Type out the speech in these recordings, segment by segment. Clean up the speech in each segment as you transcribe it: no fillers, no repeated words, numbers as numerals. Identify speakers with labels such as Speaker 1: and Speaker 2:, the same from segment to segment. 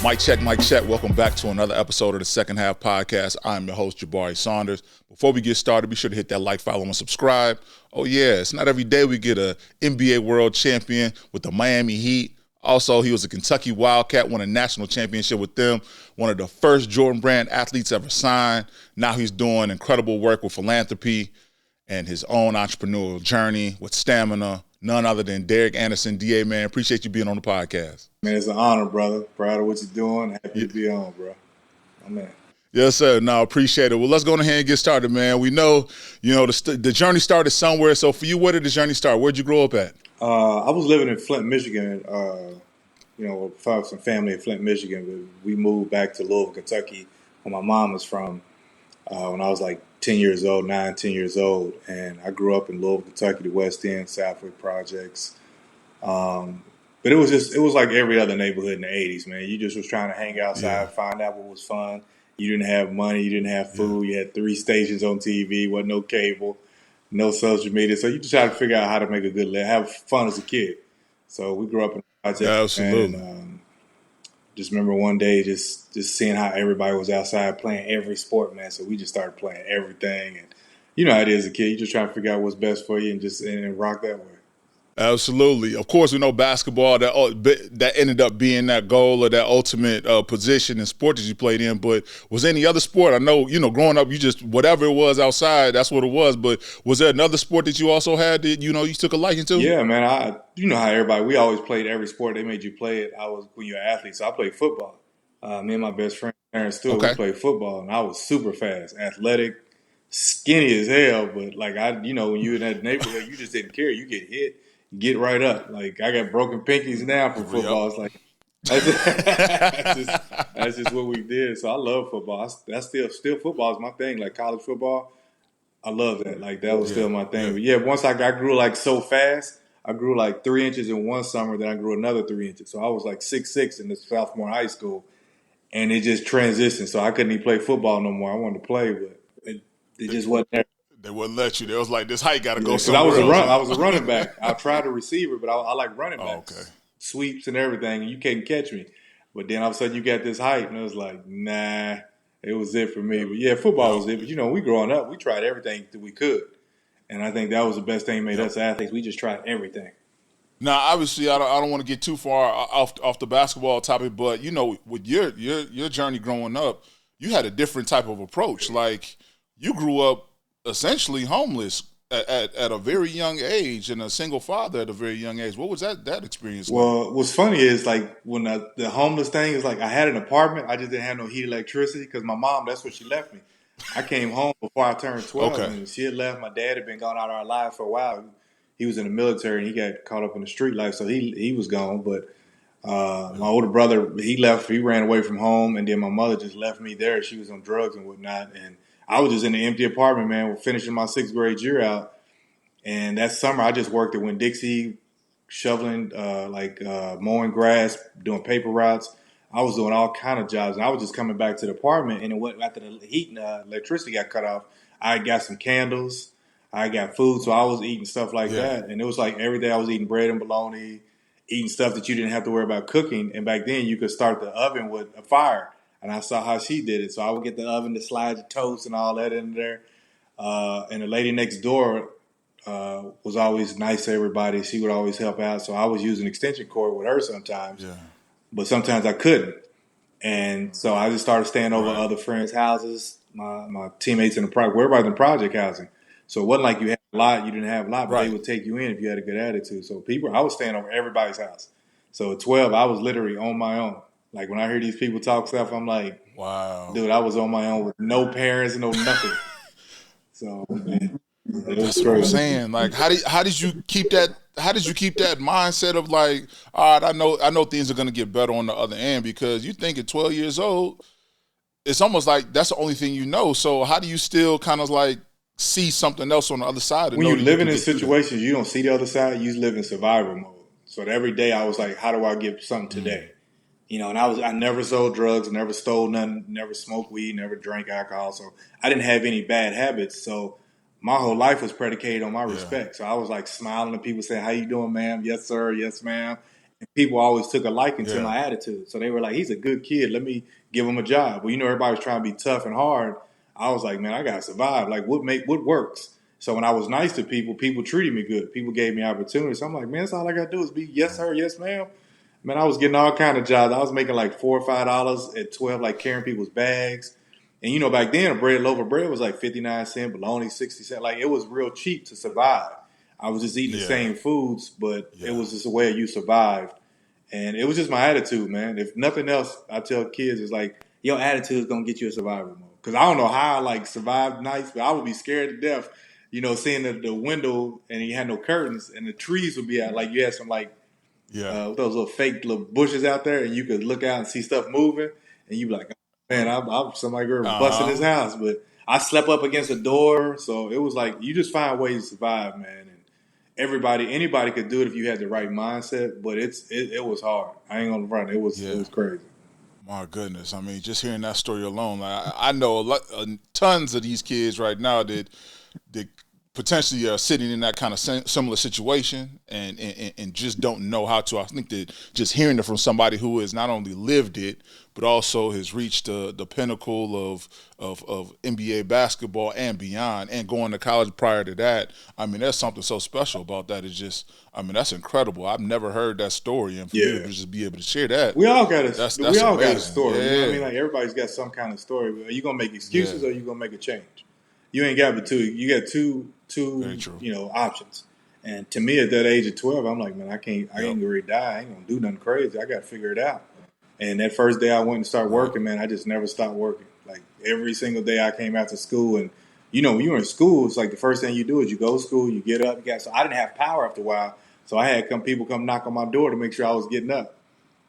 Speaker 1: Mic check, mic check. Welcome back to another episode of the Second Half Podcast. I'm your host, Jabari Saunders. Before we get started, be sure to hit that like, follow, and subscribe. Oh yeah, it's not every day we get a NBA world champion with the Miami Heat. Also, he was a Kentucky Wildcat, won a national championship with them, one of the first Jordan Brand athletes ever signed. Now he's doing incredible work with philanthropy and his own entrepreneurial journey with stamina. None other than Derek Anderson. DA, man, appreciate you being on the podcast.
Speaker 2: Man, it's an honor, brother. Proud of what you're doing. Happy to be on, bro. Oh, man.
Speaker 1: Yes, sir. No, appreciate it. Well, let's go ahead and get started, man. We know, the journey started somewhere. So for you, where did the journey start? Where'd you grow up at?
Speaker 2: I was living in Flint, Michigan, with some family in Flint, Michigan. But we moved back to Louisville, Kentucky, where my mom is from, when I was like 10 years old. And I grew up in Louisville, Kentucky, the West End, Southwick Projects. But it was like every other neighborhood in the 80s, man. You just was trying to hang outside, find out what was fun. You didn't have money. You didn't have food. You had 3 stations on TV, wasn't no cable, no social media. So you just try to figure out how to make a good life, have fun as a kid. So we grew up in the projects.
Speaker 1: Absolutely.
Speaker 2: And just remember one day just seeing how everybody was outside playing every sport, man. So we just started playing everything. And you know how it is as a kid. You just trying to figure out what's best for you and rock that way.
Speaker 1: Absolutely. Of course, we know basketball, that ended up being that goal or that ultimate position and sport that you played in. But was there any other sport? I know, growing up, you just, whatever it was outside, that's what it was. But was there another sport that you also had that, you took a liking to?
Speaker 2: Yeah, man. You know how we always played every sport. They made you play it. When you're an athlete. So I played football. Me and my best friend, Aaron Stewart, we played football. And I was super fast, athletic, skinny as hell. But when you in that neighborhood, you just didn't care. You get hit. Get right up. Like, I got broken pinkies now from football. It's like, that's just what we did. So I love football. That's still football is my thing. Like college football, I love that. Like, that was still my thing. But once I grew like so fast, I grew like 3 inches in one summer, then I grew another 3 inches. So I was like 6'6" in the sophomore high school, and it just transitioned. So I couldn't even play football no more. I wanted to play, but it just wasn't there.
Speaker 1: They wouldn't let you. They was like, this height got to go somewhere
Speaker 2: I was a running back. I tried to receiver, but I like running backs.
Speaker 1: Okay.
Speaker 2: Sweeps and everything, and you can't catch me. But then all of a sudden you got this height, and it was like, nah, it was it for me. But football was it. But we growing up, we tried everything that we could. And I think that was the best thing that made us athletes. We just tried everything.
Speaker 1: Now, obviously, I don't want to get too far off the basketball topic, but, with your journey growing up, you had a different type of approach. Like, you grew up essentially homeless at a very young age and a single father at a very young age. What was that experience like?
Speaker 2: Well, what's funny is like when the homeless thing is like I had an apartment. I just didn't have no heat, electricity because my mom, that's what she left me. I came home before I turned 12 and she had left. My dad had been gone out of our lives for a while. He was in the military and he got caught up in the street life, so he was gone. But my older brother, he left. He ran away from home, and then my mother just left me there. She was on drugs and whatnot, and I was just in an empty apartment, man, finishing my 6th grade year out. And that summer, I just worked at Winn-Dixie, shoveling, mowing grass, doing paper routes. I was doing all kind of jobs. And I was just coming back to the apartment, and after the heat and electricity got cut off, I got some candles. I got food, so I was eating stuff like that. And it was like every day I was eating bread and bologna, eating stuff that you didn't have to worry about cooking. And back then, you could start the oven with a fire. And I saw how she did it. So I would get the oven to slide the toast and all that in there. And the lady next door was always nice to everybody. She would always help out. So I was using extension cord with her sometimes. Yeah. But sometimes I couldn't. And so I just started staying over other friends' houses, my teammates in the project, everybody in the project housing. So it wasn't like you had a lot, you didn't have a lot, but they would take you in if you had a good attitude. So I was staying over everybody's house. So at 12, I was literally on my own. Like, when I hear these people talk stuff, I'm like,
Speaker 1: wow,
Speaker 2: dude, I was on my own with no parents, no nothing. So, man,
Speaker 1: that's what I'm saying. Like, how did you keep that? How did you keep that mindset of like, all right, I know things are gonna get better on the other end? Because you think at 12 years old, it's almost like that's the only thing you know. So how do you still kind of like see something else on the other side?
Speaker 2: When you're living in situations, you don't see the other side. You live in survival mode. So every day I was like, how do I get something today? And I never sold drugs, never stole nothing, never smoked weed, never drank alcohol. So I didn't have any bad habits. So my whole life was predicated on my respect. So I was like smiling at people saying, how you doing, ma'am? Yes, sir. Yes, ma'am. People always took a liking to my attitude. So they were like, he's a good kid. Let me give him a job. Well, everybody was trying to be tough and hard. I was like, man, I got to survive. Like, what works? So when I was nice to people, people treated me good. People gave me opportunities. So I'm like, man, that's all I got to do is be yes, sir, yes, ma'am. Man, I was getting all kind of jobs. I was making like $4 or $5 at 12, like carrying people's bags. And back then, a loaf of bread was like 59 cents, bologna 60 cents. Like, it was real cheap to survive. I was just eating the same foods, but it was just a way you survived. And it was just my attitude, man. If nothing else, I tell kids, it's like, your attitude is going to get you a survival mode. Because I don't know how I survived nights, but I would be scared to death, seeing the window and you had no curtains and the trees would be out. Like, you had some those little fake little bushes out there, and you could look out and see stuff moving, and you'd be like, oh, man, I'm somebody girl busting this house. But I slept up against a door, so it was like you just find ways to survive, man. And anybody could do it if you had the right mindset, but it was hard. I ain't gonna front. It was crazy.
Speaker 1: My goodness, I mean, just hearing that story alone, I know tons of these kids right now that potentially are sitting in that kind of similar situation and just don't know how to. I think that just hearing it from somebody who has not only lived it, but also has reached the pinnacle of NBA basketball and beyond, and going to college prior to that. I mean, there's something so special about that. It's just, I mean, that's incredible. I've never heard that story, and for you to just be able to share that,
Speaker 2: we all got a story.
Speaker 1: Yeah.
Speaker 2: You know what I mean? Like, everybody's got some kind of story. Are you gonna make excuses or are you gonna make a change? You ain't got but two. You got two options. And to me, at that age of 12, I'm like, man, I ain't gonna really die. I ain't gonna do nothing crazy. I got to figure it out. And that first day I went and started working, man, I just never stopped working. Like, every single day I came after school. And, when you're in school, it's like the first thing you do is you go to school, you get up. So I didn't have power after a while. So I had people come knock on my door to make sure I was getting up.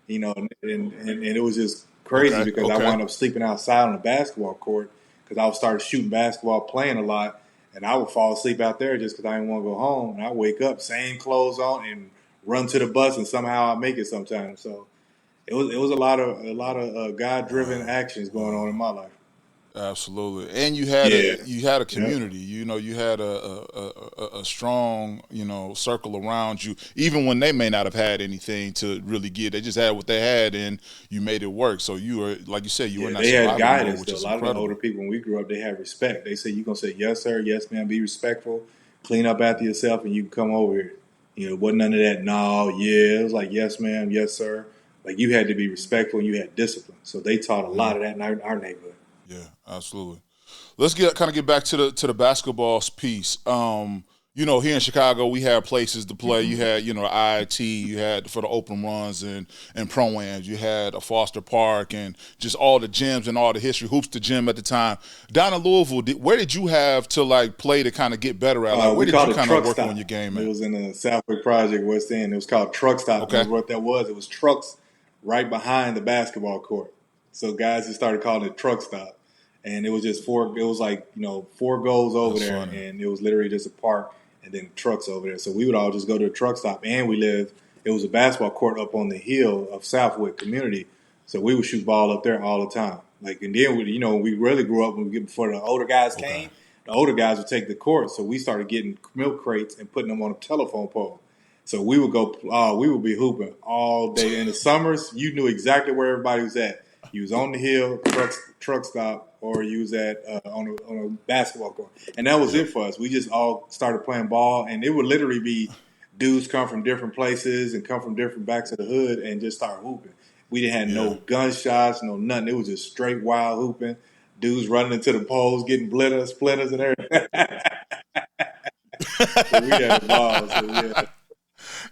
Speaker 2: And it was just crazy because I wound up sleeping outside on the basketball court because I started shooting basketball, playing a lot. And I would fall asleep out there just because I didn't want to go home. And I wake up, same clothes on, and run to the bus, and somehow I make it sometimes. So it was a lot of God-driven actions going on in my life.
Speaker 1: Absolutely, and you had a community. Yep. You had a strong circle around you, even when they may not have had anything to really give. They just had what they had, and you made it work. So you were, like you said, you were not.
Speaker 2: They had guidance. A lot of the older people, when we grew up, they had respect. They said, "You're gonna say yes, sir, yes, ma'am. Be respectful. Clean up after yourself, and you can come over here." It wasn't none of that. No, it was like yes, ma'am, yes, sir. Like, you had to be respectful, and you had discipline. So they taught a lot of that in our neighborhood.
Speaker 1: Yeah, absolutely. Let's get back to the basketball piece. Here in Chicago, we had places to play. You had, IIT, you had for the open runs and pro-ams. You had a Foster Park and just all the gyms and all the history. Hoopsta gym at the time. Down in Louisville, where did you have to play to kind of get better at? Where did you kind of work on your game at?
Speaker 2: It was in the Southwick Project, West End. It was called Truck Stop.
Speaker 1: Okay.
Speaker 2: What that was, it was trucks right behind the basketball court. So guys just started calling it Truck Stop. And it was just four goals over there. Funny. And it was literally just a park and then trucks over there. So we would all just go to a truck stop. And it was a basketball court up on the hill of Southwick community. So we would shoot ball up there all the time. And then, we really grew up before the older guys came. The older guys would take the court. So we started getting milk crates and putting them on a telephone pole. So we would be hooping all day. In the summers, you knew exactly where everybody was at. You was on the hill, truck stop, or you was at on a basketball court, and that was it for us. We just all started playing ball, and it would literally be dudes come from different places and come from different backs of the hood and just start hooping. We didn't have no gunshots, no nothing. It was just straight wild hooping. Dudes running into the poles, getting splinters, and everything. So we had balls. So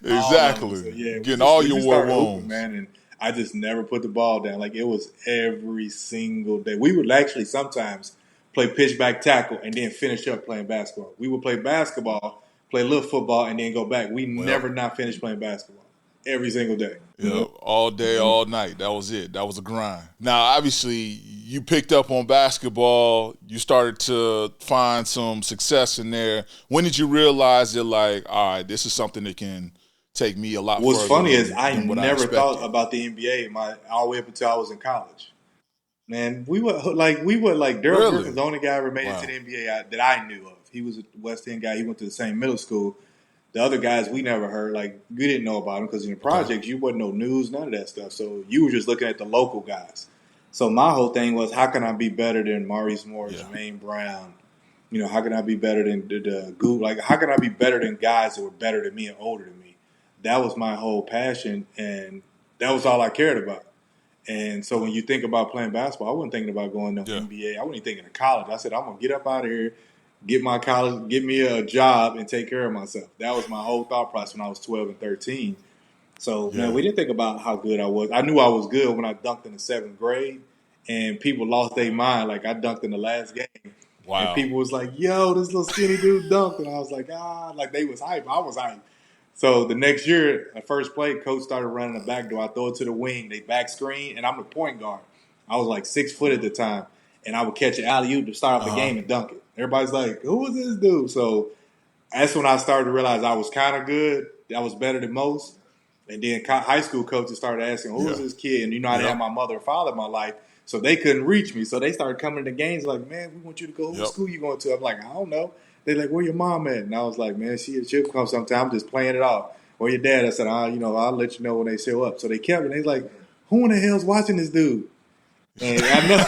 Speaker 1: exactly. So, getting all your war wounds,
Speaker 2: man. And I just never put the ball down. Like, it was every single day. We would actually sometimes play pitchback tackle and then finish up playing basketball. We would play basketball, play a little football, and then go back. We never not finished playing basketball. Every single day.
Speaker 1: Yeah, all day, all night. That was it. That was a grind. Now, obviously, you picked up on basketball. You started to find some success in there. When did you realize that, all right, this is something that can take me a lot further?
Speaker 2: What's funny is I never thought about the NBA all the way up until I was in college. Man, we were like Daryl Brooks was the only guy who ever made it to the NBA that I knew of. He was a West End guy. He went to the same middle school. The other guys we never heard, like we didn't know about them because in the projects you wasn't no news, none of that stuff. So you were just looking at the local guys. So my whole thing was, how can I be better than Maurice Moore, Jermaine Brown? You know, how can I be better than the Goop? Like, how can I be better than guys that were better than me and older than me? That was my whole passion, and that was all I cared about. And so when you think about playing basketball, I wasn't thinking about going to NBA. I wasn't even thinking of college. I said, I'm going to get up out of here, get my college, get me a job, and take care of myself. That was my whole thought process when I was 12 and 13. So, man, we didn't think about how good I was. I knew I was good when I dunked in the 7th grade, and people lost their mind. Like, I dunked in the last game. Wow. And people was like, yo, this little skinny dude dunked. And I was like, like they was hype. I was hype. So the next year, the first play, coach started running the back door. I throw it to the wing. They back screen, and I'm the point guard. I was like 6 foot at the time, and I would catch an alley-oop to start off the game and dunk it. Everybody's like, who is this dude? So that's when I started to realize I was kind of good. I was better than most. And then high school coaches started asking, who is this kid? And, you know, I didn't have my mother or father in my life, so they couldn't reach me. So they started coming to games like, man, we want you to go. What school you going to? I'm like, I don't know. They're like, where your mom at? And I was like, man, she'll come sometime. I'm just playing it off. Where your dad? I said, I'll let you know when they show up. So they kept it. He's like, who in the hell's watching this dude? And I know.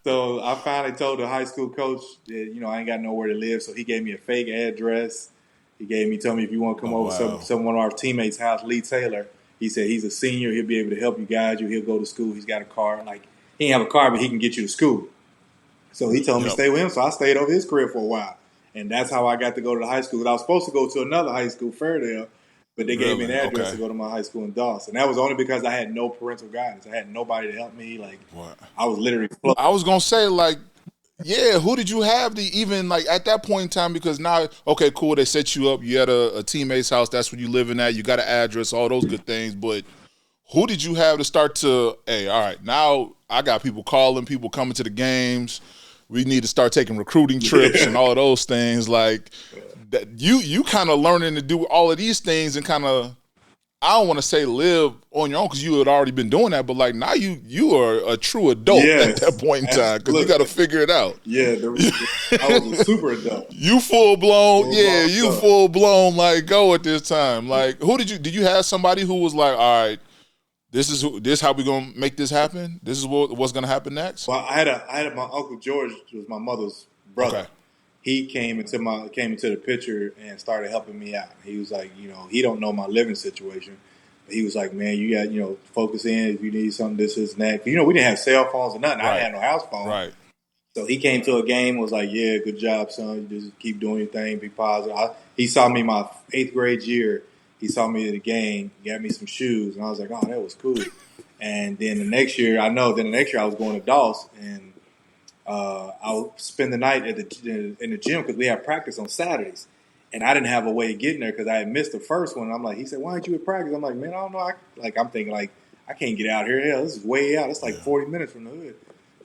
Speaker 2: So I finally told the high school coach that, I ain't got nowhere to live. So he gave me a fake address. He told me if you want to come over to one of our teammates' house, Lee Taylor. He said he's a senior. He'll be able to help you guide you. He'll go to school. He's got a car. Like, he ain't have a car, but he can get you to school. So he told me to stay with him. So I stayed over his crib for a while. And that's how I got to go to the high school. I was supposed to go to another high school, Fairdale, but they gave me an address to go to my high school in Dawson. That was only because I had no parental guidance. I had nobody to help me. Like, I was literally close.
Speaker 1: I was going to say, like, yeah, who did you have to even, like, at that point in time? Because now, okay, cool, they set you up. You had a teammate's house. That's where you living at. You got an address, all those good things. But who did you have to start to, hey, all right, now I got people calling, people coming to the games. We need to start taking recruiting trips and all of those things. Like, that you kind of learning to do all of these things and kind of, I don't want to say live on your own because you had already been doing that, but like now you are a true adult at that point in time because you got to figure it out.
Speaker 2: Yeah, I was a super adult.
Speaker 1: You full blown, full blown like go at this time. Like, who did you have somebody who was like, all right, this how we gonna make this happen? This is what's gonna happen next?
Speaker 2: Well, I had my Uncle George, who was my mother's brother. Okay. He came into the picture and started helping me out. He was like, he don't know my living situation. But he was like, man, you got, focus in if you need something, this and that. We didn't have cell phones or nothing. Right. I had no house phone. Right. So he came to a game, was like, yeah, good job, son. You just keep doing your thing, be positive. He saw me my 8th grade year. He saw me at the game, got me some shoes, and I was like, oh, that was cool. And then the next year, I was going to Dawson, and I would spend the night in the gym because we have practice on Saturdays. And I didn't have a way of getting there because I had missed the first one. I'm like, he said, why aren't you at practice? I'm like, man, I don't know. I'm thinking, like, I can't get out here. Hell, this is way out. It's like 40 minutes from the hood.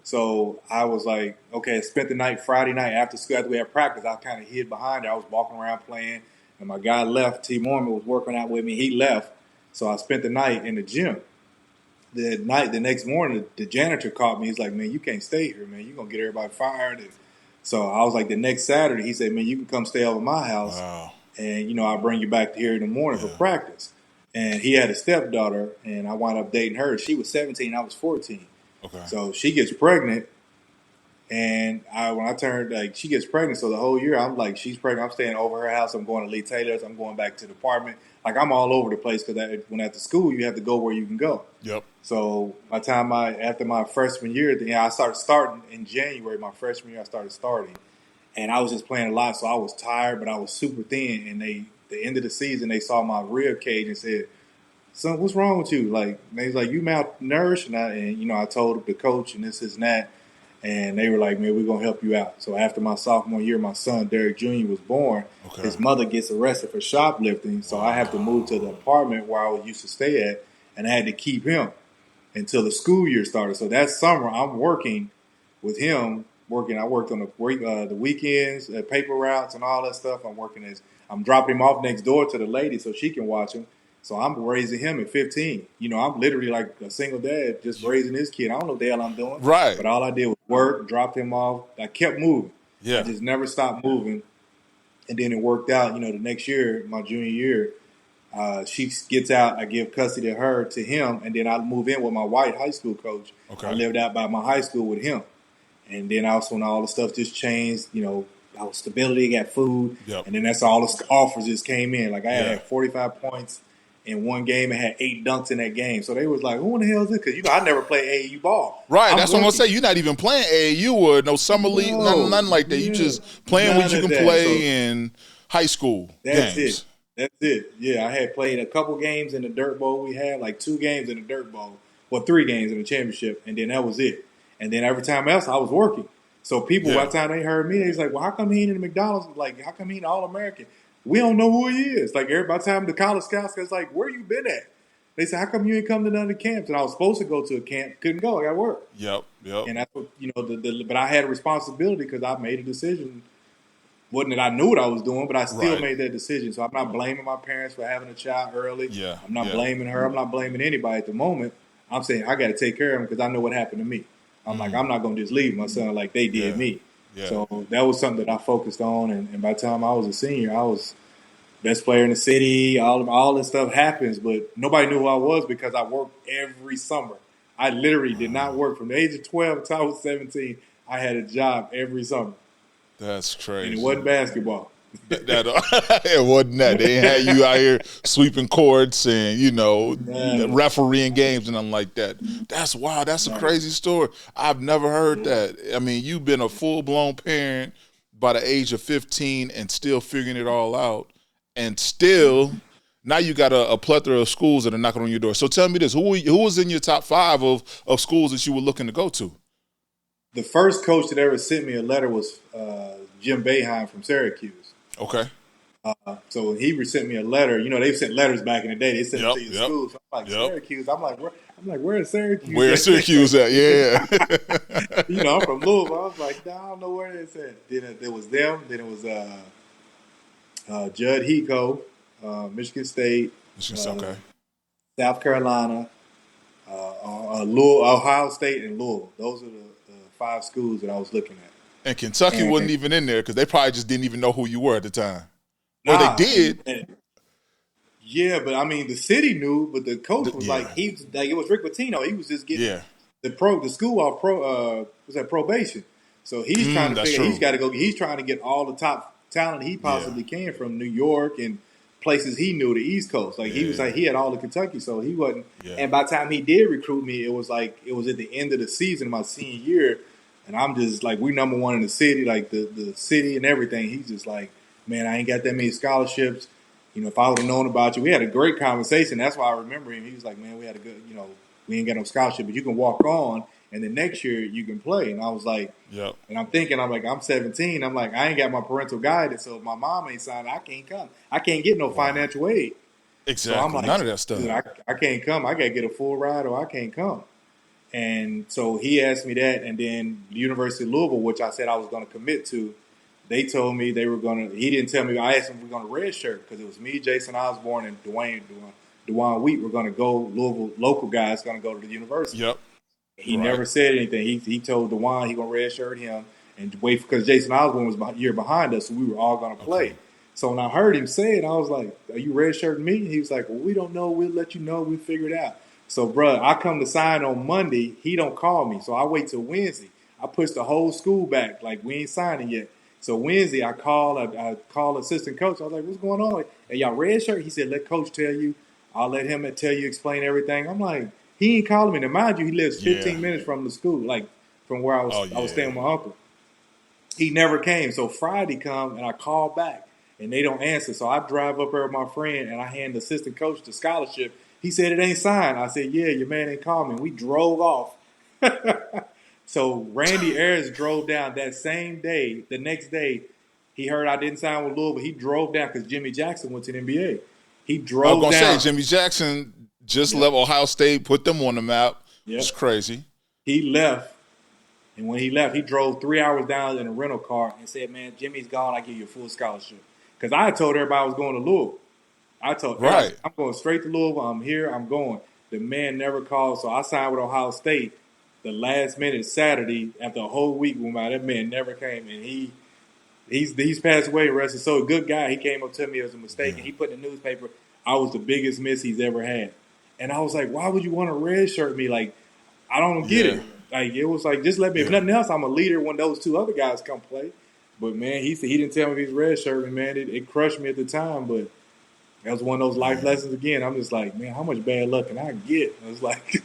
Speaker 2: So I was like, okay, I spent the night Friday night after school. After we had practice, I kind of hid behind it. I was walking around playing. And my guy left. T. Mormon was working out with me. He left. So I spent the night in the gym. The next morning, the janitor called me. He's like, man, you can't stay here, man. You're going to get everybody fired. And so I was like, the next Saturday, he said, man, you can come stay over my house. Wow. And, I'll bring you back here in the morning for practice. And he had a stepdaughter, and I wound up dating her. She was 17. I was 14. Okay. So she gets pregnant. And when I turned, she gets pregnant. So the whole year, I'm like, she's pregnant. I'm staying over her house. I'm going to Lee Taylor's. I'm going back to the apartment. Like, I'm all over the place because when at the school, you have to go where you can go. Yep. So after my freshman year, I started starting in January. My freshman year, I started starting. And I was just playing a lot, so I was tired, but I was super thin. And the end of the season, they saw my rib cage and said, son, what's wrong with you? Like, they was like, you malnourished? And I told the coach and this and that. And they were like, man, we're going to help you out. So after my sophomore year, my son, Derek Jr., was born. Okay. His mother gets arrested for shoplifting. So I have to move to the apartment where I used to stay at. And I had to keep him until the school year started. So that summer, I'm working with him. I worked on the weekends, paper routes and all that stuff. I'm dropping him off next door to the lady so she can watch him. So I'm raising him at 15. I'm literally like a single dad just raising his kid. I don't know what the hell I'm doing. Right. But all I did was work, dropped him off. I kept moving. Yeah. I just never stopped moving. And then it worked out, the next year, my junior year, she gets out, I give custody of her to him, and then I move in with my white high school coach.
Speaker 1: Okay.
Speaker 2: I lived out by my high school with him. And then also when all the stuff just changed, our stability, got food, and then that's all the offers just came in. Like I had 45 points in one game and had 8 dunks in that game. So they was like, who in the hell is this? Because, I never played AAU ball.
Speaker 1: Right, that's what I'm going to say. You're not even playing AAU or no summer league, nothing like that. You just playing what you can play in high school games.
Speaker 2: That's it. Yeah, I had played a couple games in the Dirt Bowl. We had like 2 games in the Dirt Bowl. Well, 3 games in the championship, and then that was it. And then every time else, I was working. So people, by the time they heard me, they was like, well, how come he ain't in the McDonald's? Like, how come he ain't All-American? We don't know who he is. Like, by the time the college scouts was like, where you been at? They said, how come you ain't come to none of the camps? And I was supposed to go to a camp. Couldn't go. I got work.
Speaker 1: Yep.
Speaker 2: And that's what, but I had a responsibility because I made a decision. Wasn't that I knew what I was doing, but I still made that decision. So I'm not blaming my parents for having a child early.
Speaker 1: Yeah.
Speaker 2: I'm not blaming her. I'm not blaming anybody at the moment. I'm saying I got to take care of him because I know what happened to me. I'm like, I'm not going to just leave my son like they did me. Yeah. So that was something that I focused on. And by the time I was a senior, I was best player in the city. All this stuff happens, but nobody knew who I was because I worked every summer. I literally did not work from the age of 12 until I was 17. I had a job every summer.
Speaker 1: That's crazy.
Speaker 2: And it wasn't basketball.
Speaker 1: It wasn't that. They had you out here sweeping courts and, refereeing games and nothing like that. That's wow. That's a crazy story. I've never heard that. I mean, you've been a full-blown parent by the age of 15 and still figuring it all out. And still, now you got a plethora of schools that are knocking on your door. So tell me this. Who was in your top 5 of schools that you were looking to go to?
Speaker 2: The first coach that ever sent me a letter was Jim Boeheim from Syracuse.
Speaker 1: Okay.
Speaker 2: So he sent me a letter. They sent letters back in the day. They sent it to your school. So I'm like, Syracuse. I'm like, where is Syracuse?
Speaker 1: Where is Syracuse at? Yeah.
Speaker 2: I'm from Louisville. I was like, I don't know where it's at. Then it was them. Then it was Judd Hiko, Michigan State.
Speaker 1: Okay.
Speaker 2: South Carolina, Ohio State, and Louisville. Those are the 5 schools that I was looking at.
Speaker 1: And Kentucky wasn't even in there because they probably just didn't even know who you were at the time. Or they did.
Speaker 2: Yeah, but I mean, the city knew, but the coach was it was Rick Pitino. He was just getting the school off probation. So he's trying to figure he's got to go. He's trying to get all the top talent he possibly can from New York and places he knew, the East Coast. Like he was like he had all of Kentucky, so he wasn't. Yeah. And by the time he did recruit me, it was at the end of the season, my senior year. And I'm just like, we number 1 in the city, like the city and everything. He's just like, man, I ain't got that many scholarships. If I would have known about you, we had a great conversation. That's why I remember him. He was like, man, we had a good, we ain't got no scholarship, but you can walk on, and the next year you can play. And I was like, and I'm thinking, I'm 17. I'm like, I ain't got my parental guidance, so if my mom ain't signed, I can't come. I can't get no financial aid.
Speaker 1: Exactly. So
Speaker 2: I'm like,
Speaker 1: none of that stuff.
Speaker 2: Dude, I can't come. I got to get a full ride or I can't come. And so he asked me that, and then the University of Louisville, which I said I was going to commit to, they told me they were going to – he didn't tell me. I asked him if we were going to redshirt because it was me, Jason Osborne, and Dewan Wheat were going to go. Louisville local guys going to go to the university.
Speaker 1: Yep.
Speaker 2: He never said anything. He told Dewan he going to redshirt him and wait because Jason Osborne was a year behind us, so we were all going to play. Okay. So when I heard him say it, I was like, are you redshirting me? And he was like, well, we don't know. We'll let you know. We'll figure it out. So, bro, I come to sign on Monday. He don't call me. So I wait till Wednesday. I push the whole school back. Like, we ain't signing yet. So Wednesday, I call assistant coach. I was like, what's going on? Hey, y'all red shirt? He said, let coach tell you. I'll let him tell you, explain everything. I'm like, he ain't calling me. Now, mind you, he lives 15 minutes from the school, like from where I was staying with my uncle. He never came. So Friday come, and I call back, and they don't answer. So I drive up there with my friend, and I hand the assistant coach the scholarship. He said it ain't signed. I said, yeah, your man ain't called me. We drove off. So Randy Ayers drove down that same day. The next day, he heard I didn't sign with Louisville. He drove down because Jimmy Jackson went to the NBA. He drove down. I was going to
Speaker 1: say, Jimmy Jackson just left Ohio State, put them on the map. Yep. It's crazy.
Speaker 2: He left. And when he left, he drove 3 hours down in a rental car and said, man, Jimmy's gone. I give you a full scholarship. Because I told everybody I was going to Louisville. I told everybody, I'm going straight to Louisville. I'm here. I'm going. The man never called. So I signed with Ohio State the last minute Saturday after a whole week. That man never came. And he He's passed away and rested. So a good guy. He came up to me as a mistake, and he put in the newspaper I was the biggest miss he's ever had. And I was like, why would you want to redshirt me? Like, I don't get it. Like, it was like, just let me. If nothing else, I'm a leader when those two other guys come play. But man, he said he didn't tell me he's redshirt me. Man, it crushed me at the time. But that was one of those life lessons again. I'm just like, man, how much bad luck can I get? I was like,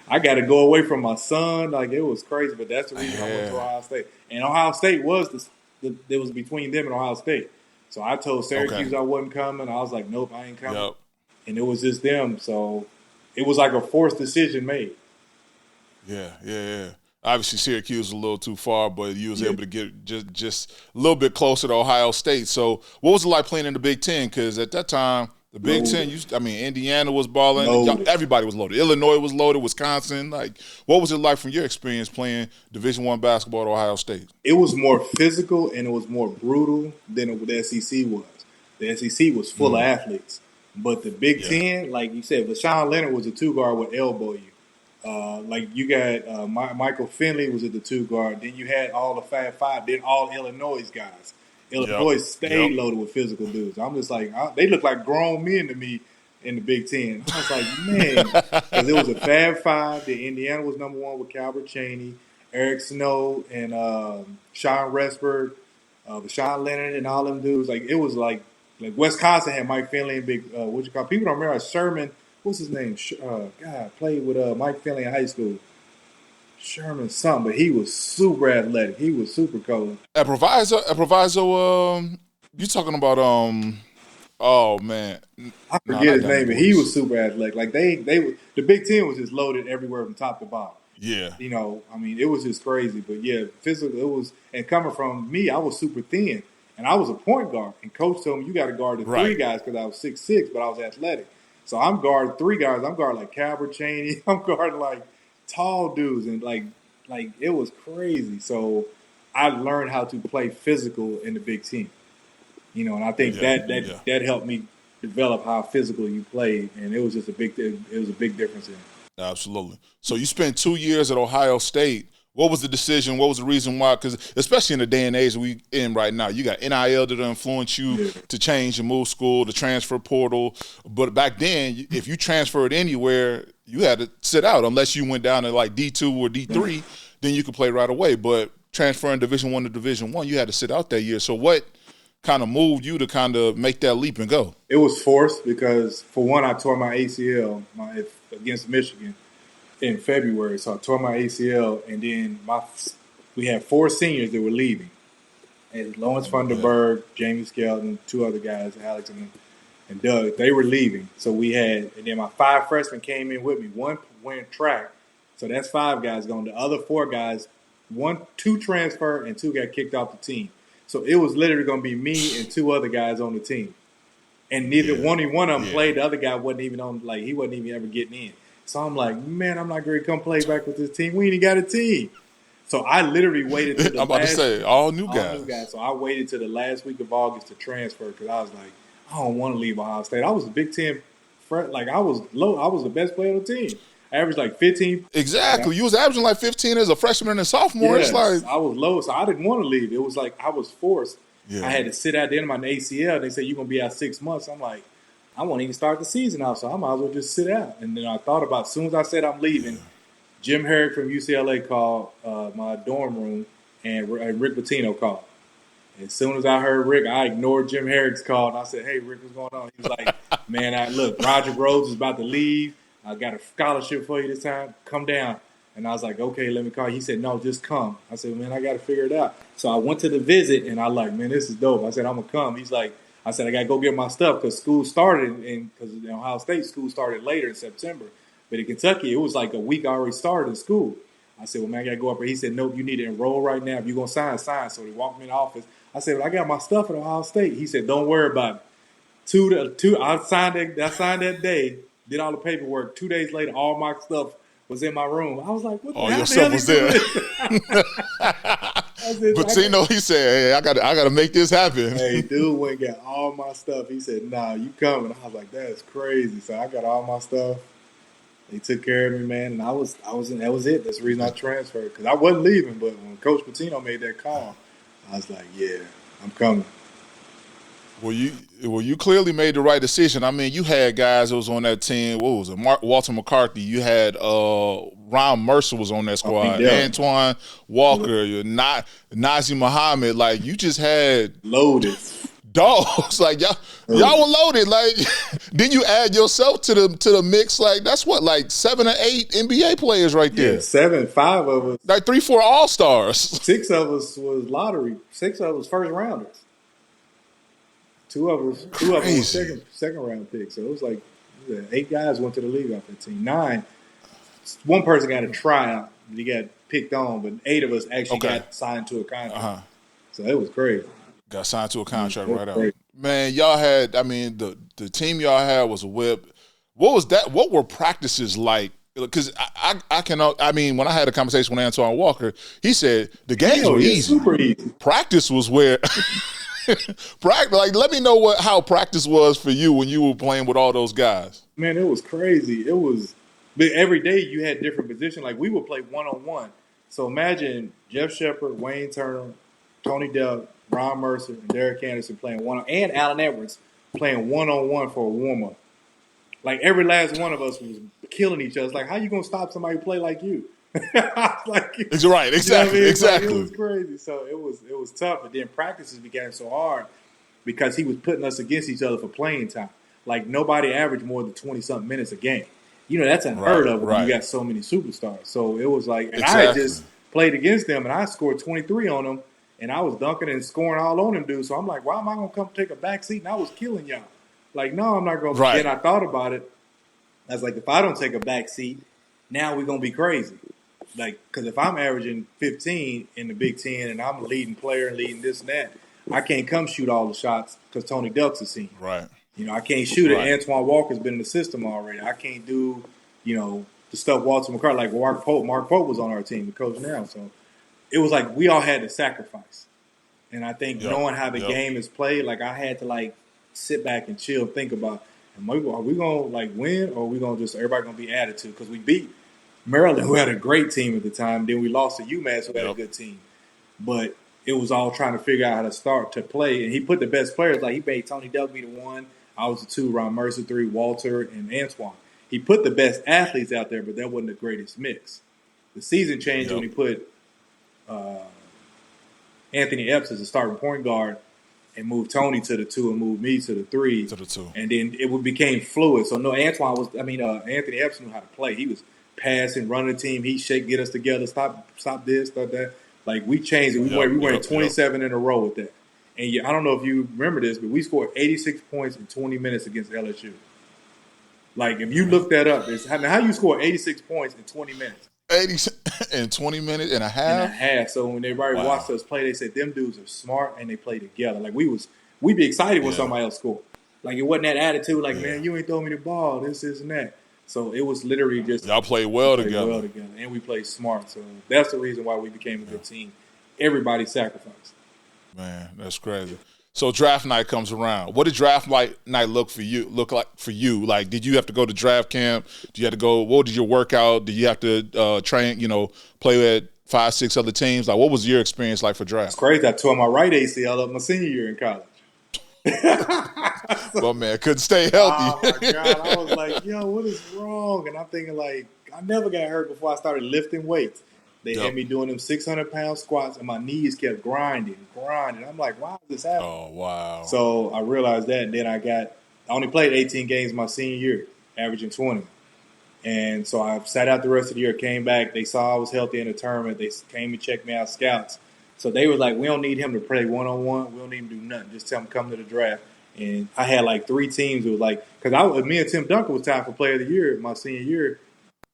Speaker 2: I got to go away from my son. Like, it was crazy. But that's the reason I went to Ohio State. And Ohio State was it was between them and Ohio State. So I told Syracuse I wasn't coming. I was like, nope, I ain't coming. And it was just them. So it was like a forced decision made.
Speaker 1: Yeah. Obviously, Syracuse was a little too far, but you was able to get just a little bit closer to Ohio State. So what was it like playing in the Big Ten? Because at that time, the Big Ten, Indiana was balling. Everybody was loaded. Illinois was loaded. Wisconsin. Like, what was it like from your experience playing Division I basketball at Ohio State?
Speaker 2: It was more physical and it was more brutal than the SEC was. The SEC was full of athletes. But the Big Ten, like you said, Vashawn Leonard was a two-guard would elbow you. Like you got Michael Finley was at the two guard. Then you had all the Fab Five. Then all Illinois guys. Illinois stayed loaded with physical dudes. I'm just like, they look like grown men to me in the Big Ten. I was like, man, because it was a Fab Five. The Indiana was number one with Calbert Chaney, Eric Snow, and Sean Resberg, Vashawn Leonard, and all them dudes. Like it was like Wisconsin had Mike Finley and big. People don't remember Sherman. What's his name? Played with Mike Finley in high school. Sherman something, but he was super athletic. He was super cold.
Speaker 1: At Proviso, you talking about oh man,
Speaker 2: I forget his name, but he was super athletic. Like the Big Ten was just loaded everywhere from top to bottom.
Speaker 1: Yeah,
Speaker 2: it was just crazy. But yeah, physical. It was, and coming from me, I was super thin, and I was a point guard. And coach told me you got to guard the three guys because I was 6'6", but I was athletic. So I'm guarding three guys. I'm guarding like Calbert Chaney. I'm guarding like tall dudes, and like it was crazy. So I learned how to play physical in the Big Ten. And I think that helped me develop how physical you played, and it was just a big difference in it.
Speaker 1: Absolutely. So you spent 2 years at Ohio State. What was the decision? What was the reason why? Because especially in the day and age we in right now, you got NIL that influence you to change and move school, the transfer portal. But back then, if you transferred anywhere, you had to sit out unless you went down to like D2 or D3, then you could play right away. But transferring Division I to Division I, you had to sit out that year. So what kind of moved you to kind of make that leap and go?
Speaker 2: It was forced because, for one, I tore my ACL against Michigan in February. So I tore my ACL, and then we had 4 seniors that were leaving. And Lawrence Funderburg, Jamie Skelton, 2 other guys, Alex and Doug, they were leaving. So and then my 5 freshmen came in with me. 1 went track. So that's 5 guys gone. The other 4 guys, 2 transferred and 2 got kicked off the team. So it was literally going to be me and 2 other guys on the team. And only one of them played. The other guy wasn't even on, like, he wasn't even ever getting in. So I'm like, man, I'm not going to come play back with this team. We ain't even got a team. So I literally waited to the
Speaker 1: I'm about to say, all new guys.
Speaker 2: So I waited to the last week of August to transfer because I was like, I don't want to leave Ohio State. I was a Big Ten, I was low. I was the best player on the team. I averaged like 15.
Speaker 1: Exactly. You was averaging like 15 as a freshman and sophomore.
Speaker 2: Yes,
Speaker 1: it's like
Speaker 2: I was low, so I didn't want to leave. It was like I was forced. I had to sit out the end of my ACL. They said, you're going to be out 6 months. I'm like, I won't even start the season out, so I might as well just sit out. And then I thought about, as soon as I said I'm leaving, Jim Herrick from UCLA called my dorm room, and Rick Pitino called. As soon as I heard Rick, I ignored Jim Herrick's call, and I said, hey, Rick, what's going on? He was like, man, look, Roger Rhodes is about to leave. I got a scholarship for you this time. Come down. And I was like, okay, let me call you. He said, no, just come. I said, man, I got to figure it out. So I went to the visit, and I like, man, this is dope. I said, I'm going to come. He's like, I said, I got to go get my stuff because school started, because in Ohio State, school started later in September. But in Kentucky, it was like a week I already started in school. I said, well, man, I got to go up there. He said, nope, you need to enroll right now. If you're going to sign. So he walked me in the office. I said, well, I got my stuff at Ohio State. He said, don't worry about it. I signed that day, did all the paperwork. 2 days later, all my stuff was in my room. I was like, what the hell?
Speaker 1: Your stuff was there. But he said, hey, I got to make this happen.
Speaker 2: Hey, dude went and got all my stuff. He said, nah, you coming. I was like, that's crazy. So I got all my stuff. They took care of me, man, and that was it. That's the reason I transferred, because I wasn't leaving. But when Coach Pitino made that call, I was like, yeah, I'm coming.
Speaker 1: Well, you clearly made the right decision. I mean, you had guys that was on that team. What was it? Walter McCarthy. You had Ron Mercer was on that squad. Antoine Walker. Not Nazi Muhammad. Like, you just had
Speaker 2: loaded
Speaker 1: dogs. Like, y'all were loaded. Like, then you add yourself to the mix. Like, that's what, like 7 or 8 NBA players right there.
Speaker 2: Yeah, 7, 5 of us.
Speaker 1: Like 3, 4 All-Stars.
Speaker 2: 6 of us was lottery. 6 of us first rounders. 2 of us were second round picks. So it was like 8 guys went to the league off that team. 9. One person got a tryout. He got picked on, but 8 of us actually got signed to a contract. So it was crazy.
Speaker 1: Got signed to a contract right out. Man, y'all had, I mean, the team y'all had was a whip. What was that? What were practices like? Because I mean, when I had a conversation with Antoine Walker, he said the games were easy.
Speaker 2: Super easy.
Speaker 1: Practice was where like, let me know how practice was for you when you were playing with all those guys.
Speaker 2: Man, it was crazy. But every day you had different positions. Like, we would play one-on-one. So imagine Jeff Shepard, Wayne Turner, Tony Delk, Ron Mercer, and Derek Anderson playing and Allen Edwards playing one-on-one for a warm-up. Like, every last one of us was killing each other. It's like, how you gonna stop somebody who play like you? Like,
Speaker 1: right, exactly,
Speaker 2: you know
Speaker 1: exactly.
Speaker 2: Like, it was crazy. So it was tough. But then practices became so hard because he was putting us against each other for playing time. Like, nobody averaged more than 20-something minutes a game. You know, that's unheard of when you got so many superstars. So it was like, and I had just played against them, and I scored 23 on them, and I was dunking and scoring all on them dudes. So I'm like, why am I going to come take a back seat? And I was killing y'all. Like, no, I'm not going to. Then I thought about it. I was like, if I don't take a back seat, now we're going to be crazy. Like, because if I'm averaging 15 in the Big Ten and I'm a leading player and leading this and that, I can't come shoot all the shots because Tony Delk's a senior.
Speaker 1: Right.
Speaker 2: You know, I can't shoot it. Antoine Walker's been in the system already. I can't do, you know, the stuff Walter McCarthy, like Mark Pope. Mark Pope was on our team, the coach now. So it was like we all had to sacrifice. And I think knowing how the game is played, like, I had to, like, sit back and chill, think about, are we going to, like, win, or are we going to just, everybody going to be attitude? Because we beat Maryland, who had a great team at the time. Then we lost to UMass, who had a good team. But it was all trying to figure out how to start to play. And he put the best players, like, he made Tony Delk be the 1. I was the 2, Ron Mercer 3, Walter, and Antoine. He put the best athletes out there, but that wasn't the greatest mix. The season changed when he put Anthony Epps as a starting point guard and moved Tony to the 2 and moved me to the 3.
Speaker 1: To the 2.
Speaker 2: And then it became fluid. So, Anthony Epps knew how to play. He was passing, running the team. He'd shake, get us together, stop this, stop that. Like, we changed it. We went 27 in a row with that. And I don't know if you remember this, but we scored 86 points in 20 minutes against LSU. Like, if you look that up, it's how you score 86 points in 20 minutes.
Speaker 1: 80 in 20 minutes and a half?
Speaker 2: And a half. So when everybody watched us play, they said, them dudes are smart and they play together. Like, we'd be excited when somebody else scored. Like, it wasn't that attitude like, man, you ain't throwing me the ball, this and that. So it was literally just
Speaker 1: y'all played well together.
Speaker 2: And we played smart. So that's the reason why we became a good team. Everybody sacrificed.
Speaker 1: Man, that's crazy. So draft night comes around. What did draft night look like for you? Like, did you have to go to draft camp? Do you have to go? What did your workout? Did you have to train? Play at 5, 6 other teams? Like, what was your experience like for draft?
Speaker 2: It's crazy. I tore my right ACL up my senior year in college.
Speaker 1: Well, man, couldn't stay healthy.
Speaker 2: Oh my God! I was like, yo, what is wrong? And I'm thinking, like, I never got hurt before I started lifting weights. They had me doing them 600-pound squats, and my knees kept grinding. I'm like, why is this happening?
Speaker 1: Oh, wow.
Speaker 2: So I realized that, and then I only played 18 games my senior year, averaging 20. And so I sat out the rest of the year, came back. They saw I was healthy in the tournament. They came and checked me out, scouts. So they were like, we don't need him to play one-on-one. We don't need him to do nothing. Just tell him to come to the draft. And I had like 3 teams. It was like, because me and Tim Duncan was tied for player of the year my senior year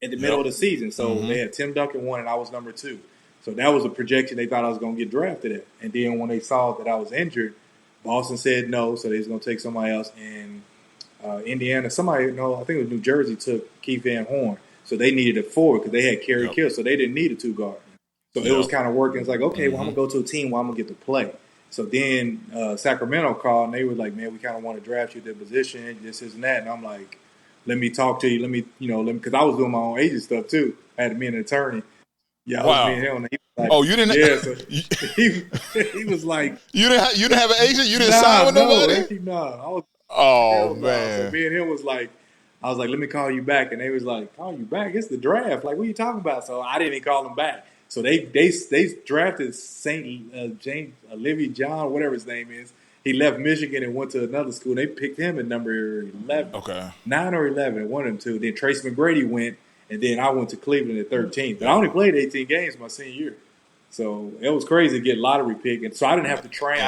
Speaker 2: at the middle of the season. So they had Tim Duncan 1 and I was number 2. So that was a projection they thought I was going to get drafted at. And then when they saw that I was injured, Boston said no, so they was going to take somebody else. And Indiana, I think it was New Jersey, took Keith Van Horn. So they needed a forward because they had Kerry Kill, so they didn't need a 2-guard. So it was kind of working. It's like, okay, well, I'm going to go to a team where I'm going to get to play. So then Sacramento called, and they were like, man, we kind of want to draft you at that position, this and that. And I'm like, let me talk to you. Let me, because I was doing my own agent stuff too. I had to be an attorney. Yeah, I was being held. Like,
Speaker 1: Oh, you didn't.
Speaker 2: yeah, so he was like,
Speaker 1: you didn't have an agent. You didn't sign
Speaker 2: nah,
Speaker 1: with
Speaker 2: no,
Speaker 1: nobody.
Speaker 2: heck no. I was
Speaker 1: Oh
Speaker 2: hell no. So
Speaker 1: man.
Speaker 2: me and him was like, I was like, let me call you back, and they was like, call you back? It's the draft. Like, what are you talking about? So I didn't even call them back. So they drafted Saint James Olivia John, whatever his name is. He left Michigan and went to another school. They picked him at number 11,
Speaker 1: Okay.
Speaker 2: 9 or 11, one of them two. Then Trace McGrady went, and then I went to Cleveland at 13. But I only played 18 games my senior year. So it was crazy to get lottery pick, and so I didn't have to train.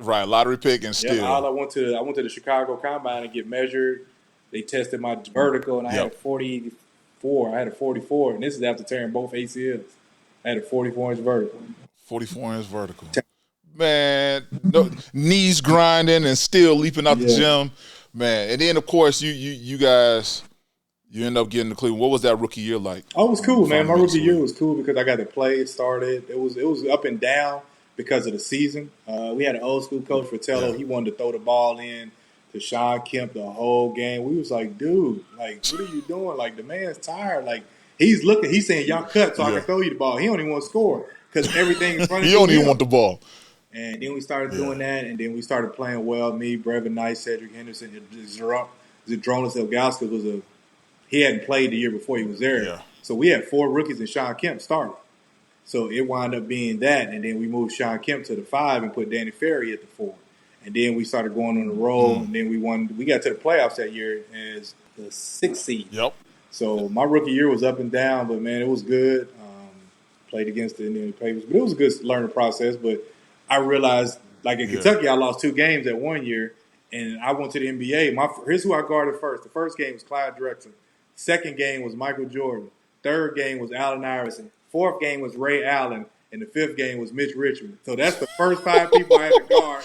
Speaker 1: Right, lottery pick and still.
Speaker 2: I went to the Chicago Combine and get measured. They tested my vertical, and I had a 44. I had a 44, and this is after tearing both ACLs. I had a 44-inch vertical.
Speaker 1: 44-inch vertical. Man, no, knees grinding and still leaping out the gym, man. And then of course you guys. You end up getting to Cleveland. What was that rookie year like?
Speaker 2: Oh, it was cool, man. My rookie year was cool because I got to play. It started. It was up and down because of the season. We had an old school coach, Fratello. Yeah. He wanted to throw the ball in to Sean Kemp the whole game. We was like, dude, like, what are you doing? Like, the man's tired. Like, he's looking. He's saying, y'all cut so I can throw you the ball. He don't even want to score because everything in front of him.
Speaker 1: He don't even want the ball.
Speaker 2: And then we started doing that, and then we started playing well. Me, Brevin Knight, Cedric Henderson, Zdronis Ilgauskas was he hadn't played the year before he was there. Yeah. So we had 4 rookies and Sean Kemp started. So it wound up being that. And then we moved Sean Kemp to the 5 and put Danny Ferry at the 4. And then we started going on the road. And then we got to the playoffs that year as the 6th seed.
Speaker 1: Yep.
Speaker 2: So my rookie year was up and down, but man, it was good. Played against the Indiana Pacers. But it was a good learning process. But I realized, like in Kentucky, I lost 2 games that one year. And I went to the NBA. Here's who I guarded first. The first game was Clyde Drexler. Second game was Michael Jordan. Third game was Allen Iverson. Fourth game was Ray Allen. And the 5th game was Mitch Richmond. So that's the first 5 people I had to guard.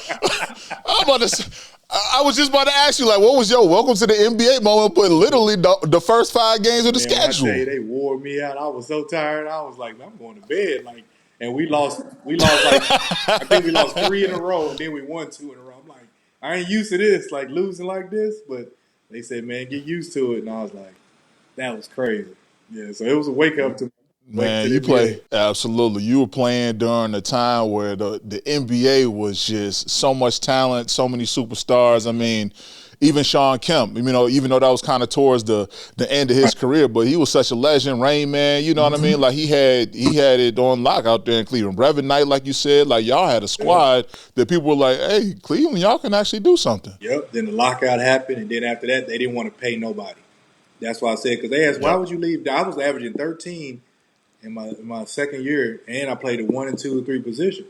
Speaker 1: I was just about to ask you, like, what was your welcome to the NBA moment? But literally the first 5 games of the schedule.
Speaker 2: I tell you, they wore me out. I was so tired. I was like, I'm going to bed. Like, and we lost like, I think we lost 3 in a row, and then we won 2 in a row. I'm like, I ain't used to this, like losing like this. But they said, man, get used to it. And I was like, that was crazy. Yeah, so it was a wake up to
Speaker 1: man. You play absolutely. You were playing during a time where the NBA was just so much talent, so many superstars. I mean, even Sean Kemp. You know, even though that was kind of towards the end of his career, but he was such a legend, Rain Man. You know what I mean? Like he had it on lock out there in Cleveland. Brevin Knight, like you said, like y'all had a squad that people were like, hey, Cleveland, y'all can actually do something.
Speaker 2: Yep. Then the lockout happened, and then after that, they didn't want to pay nobody. That's why I said, because they asked, why would you leave? I was averaging 13 in my second year, and I played a 1 and 2 and 3 position.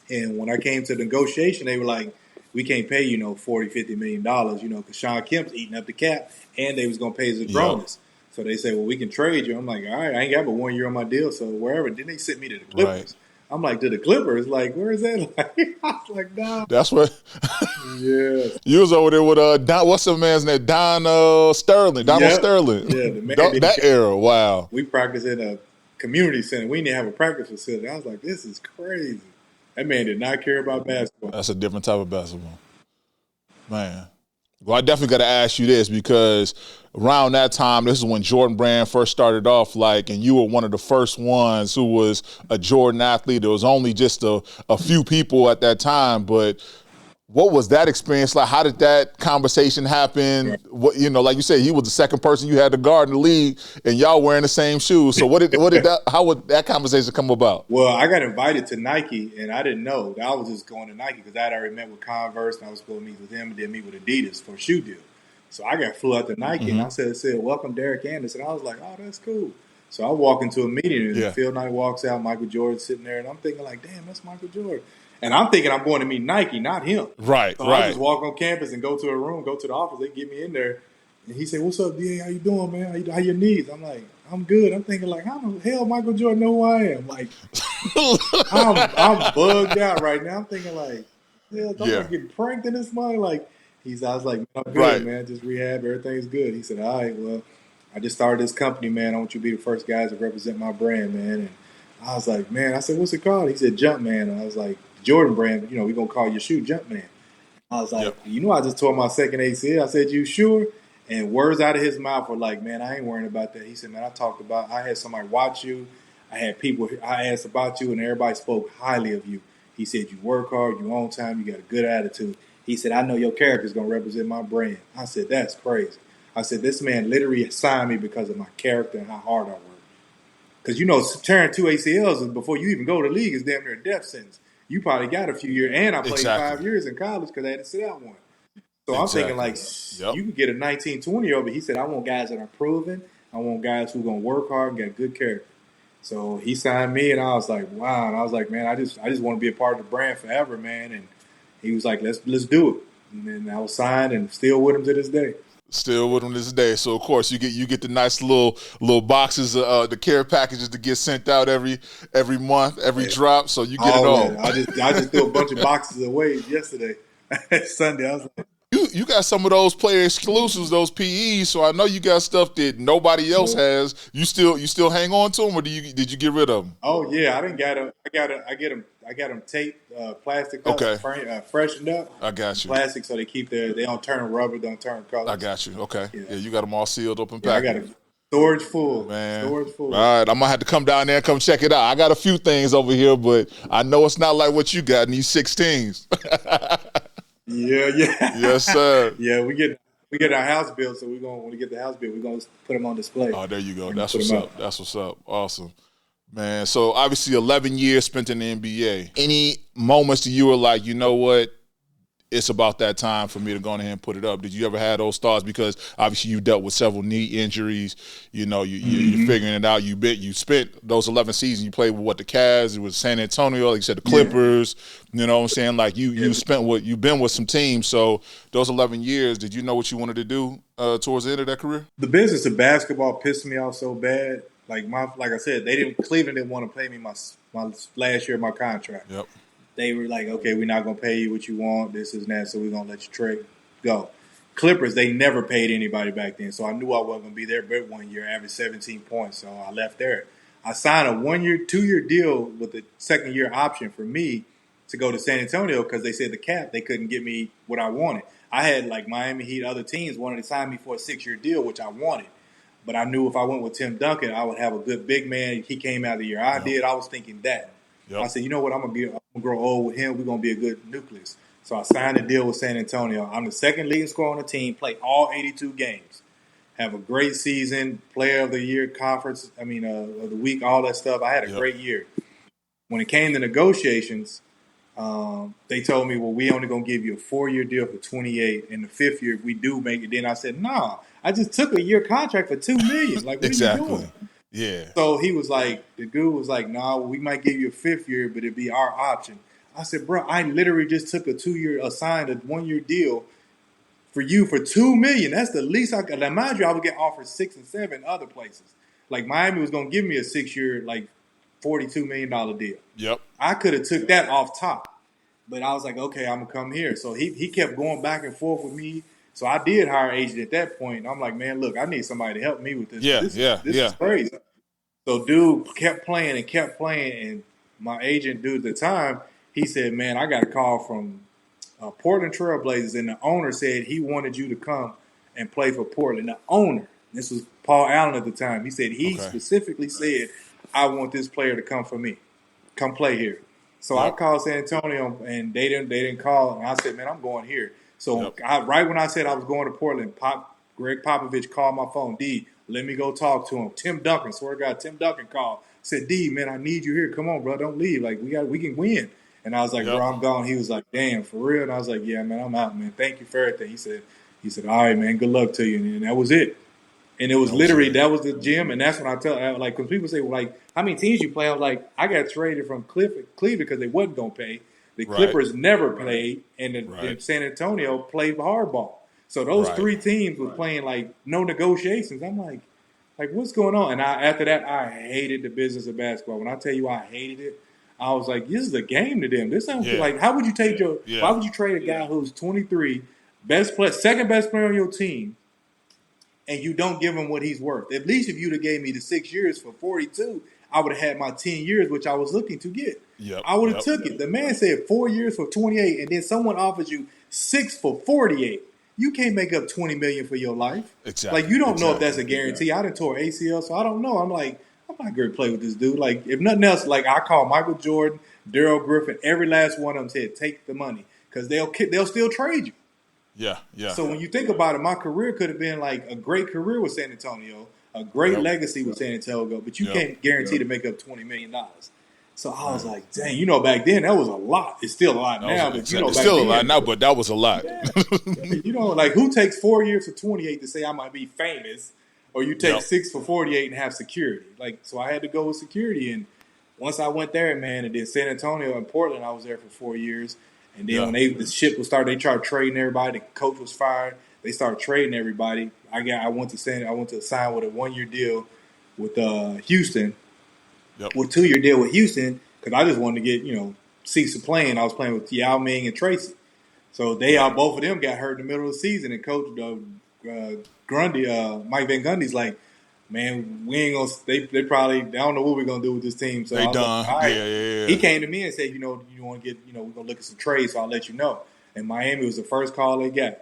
Speaker 2: And when I came to negotiation, they were like, we can't pay you $40, $50 million, because Sean Kemp's eating up the cap, and they was going to pay Zdronis. So they said, well, we can trade you. I'm like, all right, I ain't got but 1 year on my deal, so wherever. Then they sent me to the Clippers. Right. I'm like, to the Clippers? Like, where is that? Like, I was like, nah.
Speaker 1: That's what.
Speaker 2: Yeah.
Speaker 1: You was over there with Don. What's the man's name? Donald Sterling.
Speaker 2: Yeah, the man.
Speaker 1: That era. Wow.
Speaker 2: We practiced in a community center. We didn't have a practice facility. I was like, this is crazy. That man did not care about basketball.
Speaker 1: That's a different type of basketball, man. Well, I definitely got to ask you this, because around that time, this is when Jordan Brand first started off, and you were one of the first ones who was a Jordan athlete. There was only just a few people at that time, but what was that experience like? How did that conversation happen? Right. What, like you said, he was the second person you had to guard in the league, and y'all wearing the same shoes. So how would that conversation come about?
Speaker 2: Well, I got invited to Nike, and I didn't know. I was just going to Nike because I had already met with Converse, and I was supposed to meet with him, and then meet with Adidas for a shoe deal. So I got flew out to Nike, and I said, welcome Derek Anderson. I was like, oh, that's cool. So I walk into a meeting, and Phil Knight walks out, Michael Jordan's sitting there, and I'm thinking like, damn, that's Michael Jordan. And I'm thinking I'm going to meet Nike, not him.
Speaker 1: Right,
Speaker 2: so I just walk on campus and go to a room, go to the office. They get me in there. And he said, what's up, DA? How you doing, man? How your needs? I'm like, I'm good. I'm thinking like, how the hell Michael Jordan know who I am? Like, I'm bugged out right now. I'm thinking like, hell, don't I get pranked in this money? Like, I was like, I'm good, man. Just rehab. Everything's good. He said, all right, well, I just started this company, man. I want you to be the first guys to represent my brand, man. And I was like, man, I said, what's it called? He said, Jumpman. And I was like, Jordan Brand, we're going to call your shoe Jumpman. I was like, I just tore my second ACL. I said, you sure? And words out of his mouth were like, man, I ain't worrying about that. He said, man, I had somebody watch you. I had people I asked about you, and everybody spoke highly of you. He said you work hard, you on time, you got a good attitude. He said, I know your character is going to represent my brand. I said, that's crazy. I said, this man literally signed me because of my character and how hard I work. Because, you know, tearing 2 ACLs before you even go to the league is damn near a death sentence. You probably got a few years. And I played 5 years in college because I had to sit out one. So I'm thinking, like, you could get a 19, 20-year-old, but he said, I want guys that are proven. I want guys who are going to work hard and got good character. So he signed me, and I was like, wow. And I was like, man, I just want to be a part of the brand forever, man. And he was like, let's do it. And then I was signed and still with him to this day.
Speaker 1: Still with him this day. So of course you get the nice little boxes, the care packages to get sent out every month, every drop. So you get it all.
Speaker 2: I just threw a bunch of boxes away yesterday. Sunday, I was like,
Speaker 1: you got some of those player exclusives, those PEs. So I know you got stuff that nobody else has. You still hang on to them, or did you get rid of them?
Speaker 2: Oh yeah, I didn't get them. I got them taped, plastic up, freshened up.
Speaker 1: I got you.
Speaker 2: Plastic, so they don't turn rubber, don't turn color.
Speaker 1: I got you. Okay. Yeah, you got them all sealed up and packed.
Speaker 2: I got a storage full.
Speaker 1: Man.
Speaker 2: Storage full.
Speaker 1: All right, I'm gonna have to come down there and come check it out. I got a few things over here, but I know it's not like what you got in these 16s.
Speaker 2: Yeah.
Speaker 1: Yes, sir.
Speaker 2: Yeah, we get our house built, so when we get the house built, we're gonna put them on display.
Speaker 1: Oh, there you go. That's what's up. That's what's up. Awesome. Man, so obviously 11 years spent in the NBA. Any moments that you were like, you know what, it's about that time for me to go ahead and put it up? Did you ever have those thoughts? Because obviously you dealt with several knee injuries. You know, you're figuring it out. You spent those 11 seasons. You played with the Cavs. It was San Antonio. Like you said, the Clippers. You know what I'm saying? Like you've been with some teams. So those 11 years, did you know what you wanted to do towards the end of that career?
Speaker 2: The business of basketball pissed me off so bad. Like I said, Cleveland didn't want to pay me my last year of my contract.
Speaker 1: Yep.
Speaker 2: They were like, okay, we're not going to pay you what you want, this is that, so we're going to let you trade go. Clippers, they never paid anybody back then, so I knew I wasn't going to be there but 1 year, average 17 points, so I left there. I signed a 2-year deal with a second-year option for me to go to San Antonio because they said the cap, they couldn't get me what I wanted. I had, like, Miami Heat, other teams wanted to sign me for a 6-year deal, which I wanted. But I knew if I went with Tim Duncan, I would have a good big man. He came out the year I did. I was thinking that. Yep. I said, you know what, I'm gonna grow old with him. We're gonna be a good nucleus. So I signed a deal with San Antonio. I'm the second leading scorer on the team. Play all 82 games. Have a great season. Player of the year, conference. Of the week, all that stuff. I had a great year. When it came to negotiations, they told me, well, we only gonna give you a 4-year deal for 28, and the 5th year if we do make it. Then I said, nah, I just took a year contract for $2 million. Like, what are you doing?
Speaker 1: Yeah.
Speaker 2: So he was like, the dude was like, nah, we might give you a 5th year, but it'd be our option. I said, bro, I literally just took signed a 1-year deal for you for $2 million. That's the least I could. Now, mind you, I would get offered 6 and 7 other places. Like Miami was going to give me a 6-year, like $42 million deal.
Speaker 1: Yep.
Speaker 2: I could have took that off top, but I was like, okay, I'm going to come here. So he kept going back and forth with me. So I did hire an agent at that point. I'm like, man, look, I need somebody to help me with this. This is crazy. So dude kept playing, and my agent, dude, at the time, he said, man, I got a call from Portland Trail Blazers, and the owner said he wanted you to come and play for Portland. The owner, this was Paul Allen at the time, he said specifically said, I want this player to come play here. So I called San Antonio, and they didn't call, and I said, man, I'm going here. So right when I said I was going to Portland, Greg Popovich called my phone. D, let me go talk to him. Tim Duncan, swear to God, Tim Duncan called. Said, D, man, I need you here. Come on, bro, don't leave. Like we can win. And I was like, bro, I'm gone. He was like, damn, for real. And I was like, yeah, man, I'm out, man. Thank you for everything. He said, all right, man, good luck to you. And that was it. And it was that was the gym. And that's when I tell, like, because people say, well, like, how many teams you play? I was like, I got traded from Cleveland because they wasn't going to pay. The Clippers never played, and San Antonio played hardball. So those 3 teams were playing like no negotiations. I'm like what's going on? And after that, I hated the business of basketball. When I tell you I hated it, I was like, this is a game to them. This ain't like, how would you take why would you trade a guy who's 23, second best player on your team, and you don't give him what he's worth? At least if you'd have gave me the 6 years for 42, I would have had my 10 years, which I was looking to get. I would have took it. The man said 4 years for 28, and then someone offers you 6 for 48. You can't make up $20 million for your life.
Speaker 1: Exactly.
Speaker 2: Like, you don't know if that's a guarantee. I done tore ACL, so I don't know. I'm like, I'm not going to play with this dude. Like, if nothing else, like I call Michael Jordan, Daryl Griffin, every last one of them said, take the money because they'll still trade you.
Speaker 1: Yeah, yeah.
Speaker 2: So when you think about it, my career could have been like a great career with San Antonio, a great legacy with San Antonio, but you can't guarantee to make up $20 million. So I was like, dang, you know, back then that was a lot. It's still a lot now, but you know,
Speaker 1: it's
Speaker 2: back
Speaker 1: still
Speaker 2: then,
Speaker 1: a lot now, but that was a lot.
Speaker 2: You know, like who takes 4 years for 28 to say I might be famous, or you take 6 for 48 and have security? Like, so I had to go with security, and once I went there, man, and then San Antonio and Portland, I was there for 4 years. And then when the ship was started, they started trading everybody. The coach was fired. They started trading everybody. I went to sign with a 1-year deal with Houston, with a 2-year deal with Houston because I just wanted to get seats of playing. I was playing with Yao Ming and Tracy, so both of them got hurt in the middle of the season. And Coach Grundy, Mike Van Gundy's like, man, we ain't gonna. They probably don't know what we're gonna do with this team. So
Speaker 1: they done.
Speaker 2: Like, all right.
Speaker 1: Yeah.
Speaker 2: He came to me and said, you want to get, we're gonna look at some trades. So I'll let you know. And Miami was the first call they got.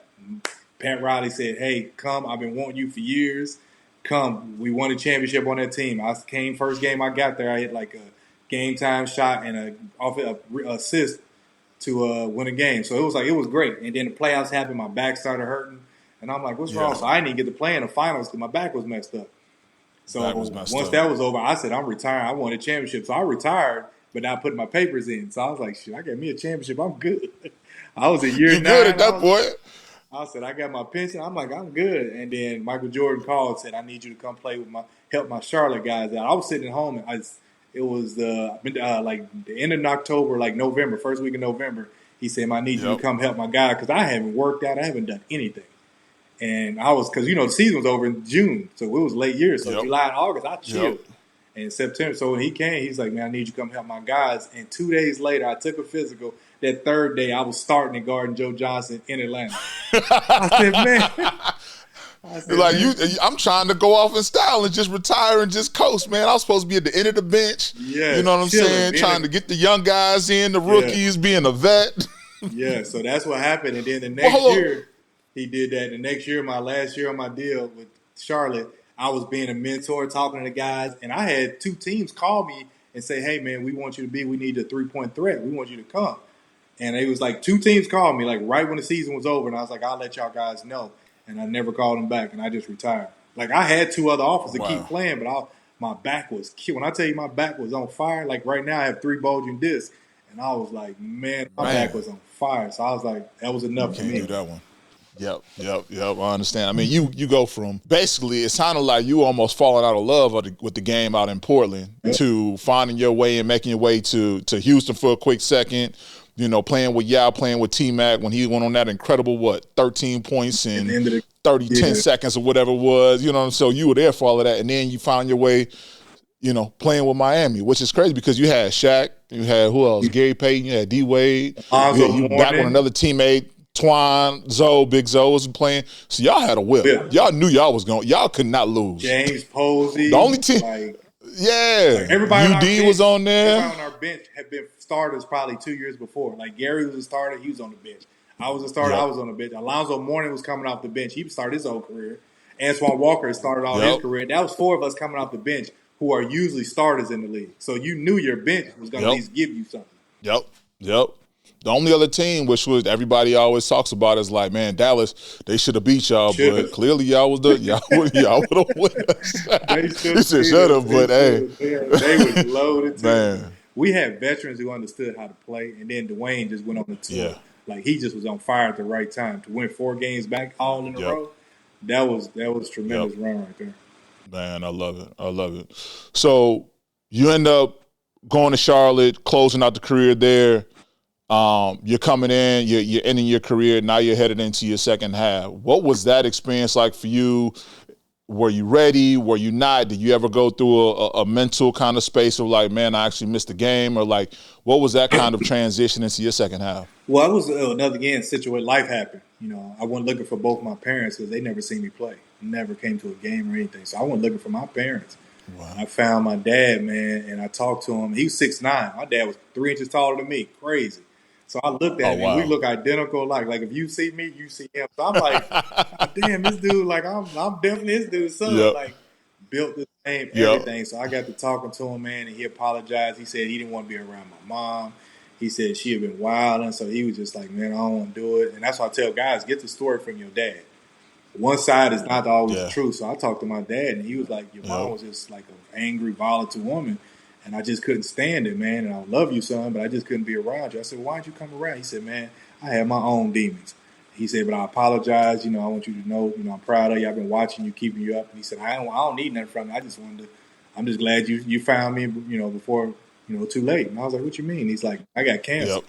Speaker 2: Pat Riley said, hey, come. I've been wanting you for years. Come. We won a championship on that team. I came first game I got there. I hit like a game time shot and a assist to win a game. So it was great. And then the playoffs happened. My back started hurting, and I'm like, what's wrong? So I didn't get to play in the finals because my back was messed up. So once that was over, I said, I'm retiring. I won a championship. So I retired, but I put my papers in. So I was like, shit, I got me a championship. I'm good. I was a year 9.
Speaker 1: Good at that point.
Speaker 2: I said, I got my pension. I'm like, I'm good. And then Michael Jordan called and said, I need you to come play with help my Charlotte guys out. I was sitting at home, and it was like the end of October, like November, first week of November. He said, I need you to come help my guy because I haven't worked out. I haven't done anything. And I was, because, the season was over in June, so it was late year. So July and August, I chilled. And September, so when he came, he's like, man, I need you to come help my guys. And 2 days later, I took a physical. That third day, I was starting and guarding Joe Johnson in Atlanta. I said, man.
Speaker 1: I'm trying to go off in style and just retire and just coast, man. I was supposed to be at the end of the bench.
Speaker 2: Yeah,
Speaker 1: you know what I'm saying? Trying to get the young guys in, the rookies, being a vet.
Speaker 2: Yeah, so that's what happened. And then the next year, he did that. The next year, my last year on my deal with Charlotte, I was being a mentor, talking to the guys. And I had 2 teams call me and say, hey, man, we need a 3-point threat. We want you to come. And it was like 2 teams called me, like right when the season was over. And I was like, I'll let y'all guys know. And I never called them back, and I just retired. Like, I had 2 other offers to keep playing, but my back was – when I tell you my back was on fire, like right now I have 3 bulging discs. And I was like, man, my back was on fire. So I was like, that was enough for me.
Speaker 1: Can't do that one. Yep. I understand. I mean, you go from basically, it sounded like you almost falling out of love with the game out in Portland to finding your way and making your way to Houston for a quick second. Playing with Yao, playing with T-Mac when he went on that incredible, 13 points in 10 seconds or whatever it was. So you were there for all of that. And then you found your way, playing with Miami, which is crazy because you had Shaq, you had who else? Gary Payton, you had D-Wade. You back with another teammate, Twine, Big Zoe was playing. So y'all had a whip. Yeah. Y'all knew y'all could not lose.
Speaker 2: James Posey.
Speaker 1: The only team.
Speaker 2: Everybody
Speaker 1: UD was on there.
Speaker 2: Everybody on our bench had been starters probably 2 years before. Like Gary was a starter, he was on the bench. I was a starter, I was on the bench. Alonzo Mourning was coming off the bench. He started his whole career. Antoine Walker started off his career. That was 4 of us coming off the bench who are usually starters in the league. So you knew your bench was going to at least give you something.
Speaker 1: Yep. The only other team, which was everybody always talks about, is like, man, Dallas, they should have beat y'all, but clearly y'all would have won. He said, shut up, but hey.
Speaker 2: They was loaded, too.
Speaker 1: Man.
Speaker 2: We had veterans who understood how to play, and then Dwayne just went on the tour.
Speaker 1: Yeah.
Speaker 2: Like, he just was on fire at the right time. To win 4 games back all in a row, that was tremendous run right there.
Speaker 1: Man, I love it. So you end up going to Charlotte, closing out the career there. You're coming in, you're ending your career. Now you're headed into your second half. What was that experience like for you? Were you ready? Were you not? Did you ever go through a mental kind of space of like, man, I actually missed the game? Or like, what was that kind of transition into your second half?
Speaker 2: Well, it was another situation. Life happened. I wasn't looking for both my parents because they never seen me play. Never came to a game or anything. So I wasn't looking for my parents. Wow. I found my dad, man, and I talked to him. He was 6'9". My dad was 3 inches taller than me. Crazy. So I looked at him, and we look identical alike. Like, if you see me, you see him. So I'm like, damn, this dude, like, I'm definitely this dude's son. Yep. Like, built the same,
Speaker 1: Yep.
Speaker 2: everything. So I got to talking to him, man, and he apologized. He said he didn't want to be around my mom. He said she had been wild, and so he was just like, man, I don't want to do it. And that's why I tell guys, get the story from your dad. One side is not always the
Speaker 1: Yeah.
Speaker 2: truth. So I talked to my dad, and he was like, your mom was just like an angry, volatile woman. And I just couldn't stand it, man. And I love you, son, but I just couldn't be around you. I said, why'd you come around? He said, man, I have my own demons. He said, but I apologize. I want you to know, I'm proud of you. I've been watching you, keeping you up. And he said, I don't need nothing from you. I'm just glad you found me, before, too late. And I was like, what you mean? He's like, I got cancer.
Speaker 1: Yep.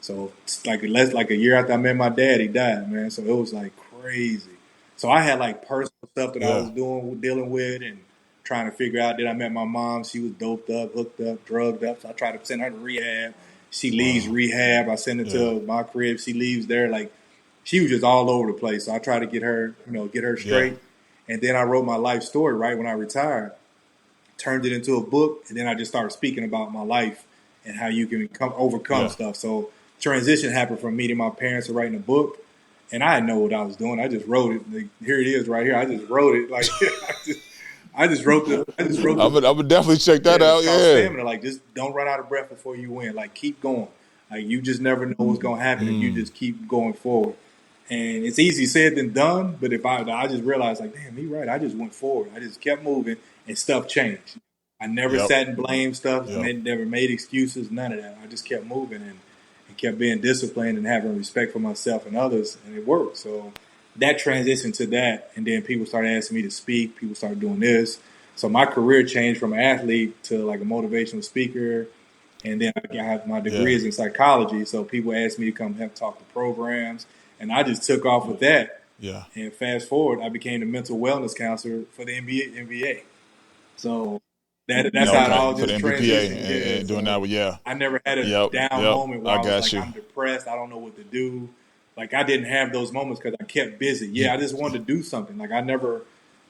Speaker 2: So it's like less like a year after I met my dad, he died, man. So it was like crazy. So I had like personal stuff that I was dealing with and trying to figure out. Then I met my mom. She was doped up, hooked up, drugged up. So I tried to send her to rehab. She leaves rehab. I send her to my crib. She leaves there. Like, she was just all over the place. So I tried to get her straight. Yeah. And then I wrote my life story right when I retired, turned it into a book, and then I just started speaking about my life and how you can overcome stuff. So transition happened from meeting my parents to writing a book. And I didn't know what I was doing. I just wrote it. Like, here it is, right here. I just wrote it. Like I just wrote the.
Speaker 1: I would definitely check that out. Yeah.
Speaker 2: Stamina. Like, just don't run out of breath before you win. Like, keep going. Like, you just never know what's gonna happen if you just keep going forward. And it's easy said than done. But if I just realized, like, damn, he's right. I just went forward. I just kept moving, and stuff changed. I never sat and blamed stuff. Never made excuses. None of that. I just kept moving and kept being disciplined and having respect for myself and others, and it worked. So that transitioned to that, and then people started asking me to speak. People started doing this. So my career changed from an athlete to like a motivational speaker, and then I got my degree is in psychology. So people asked me to come help talk to programs, and I just took off with that.
Speaker 1: Yeah.
Speaker 2: And fast forward, I became the mental wellness counselor for the NBA. So that's how it all just transitioned.
Speaker 1: And doing that,
Speaker 2: I never had a down moment where I was like, I'm depressed. I don't know what to do. Like, I didn't have those moments because I kept busy. Yeah, I just wanted to do something. Like, I never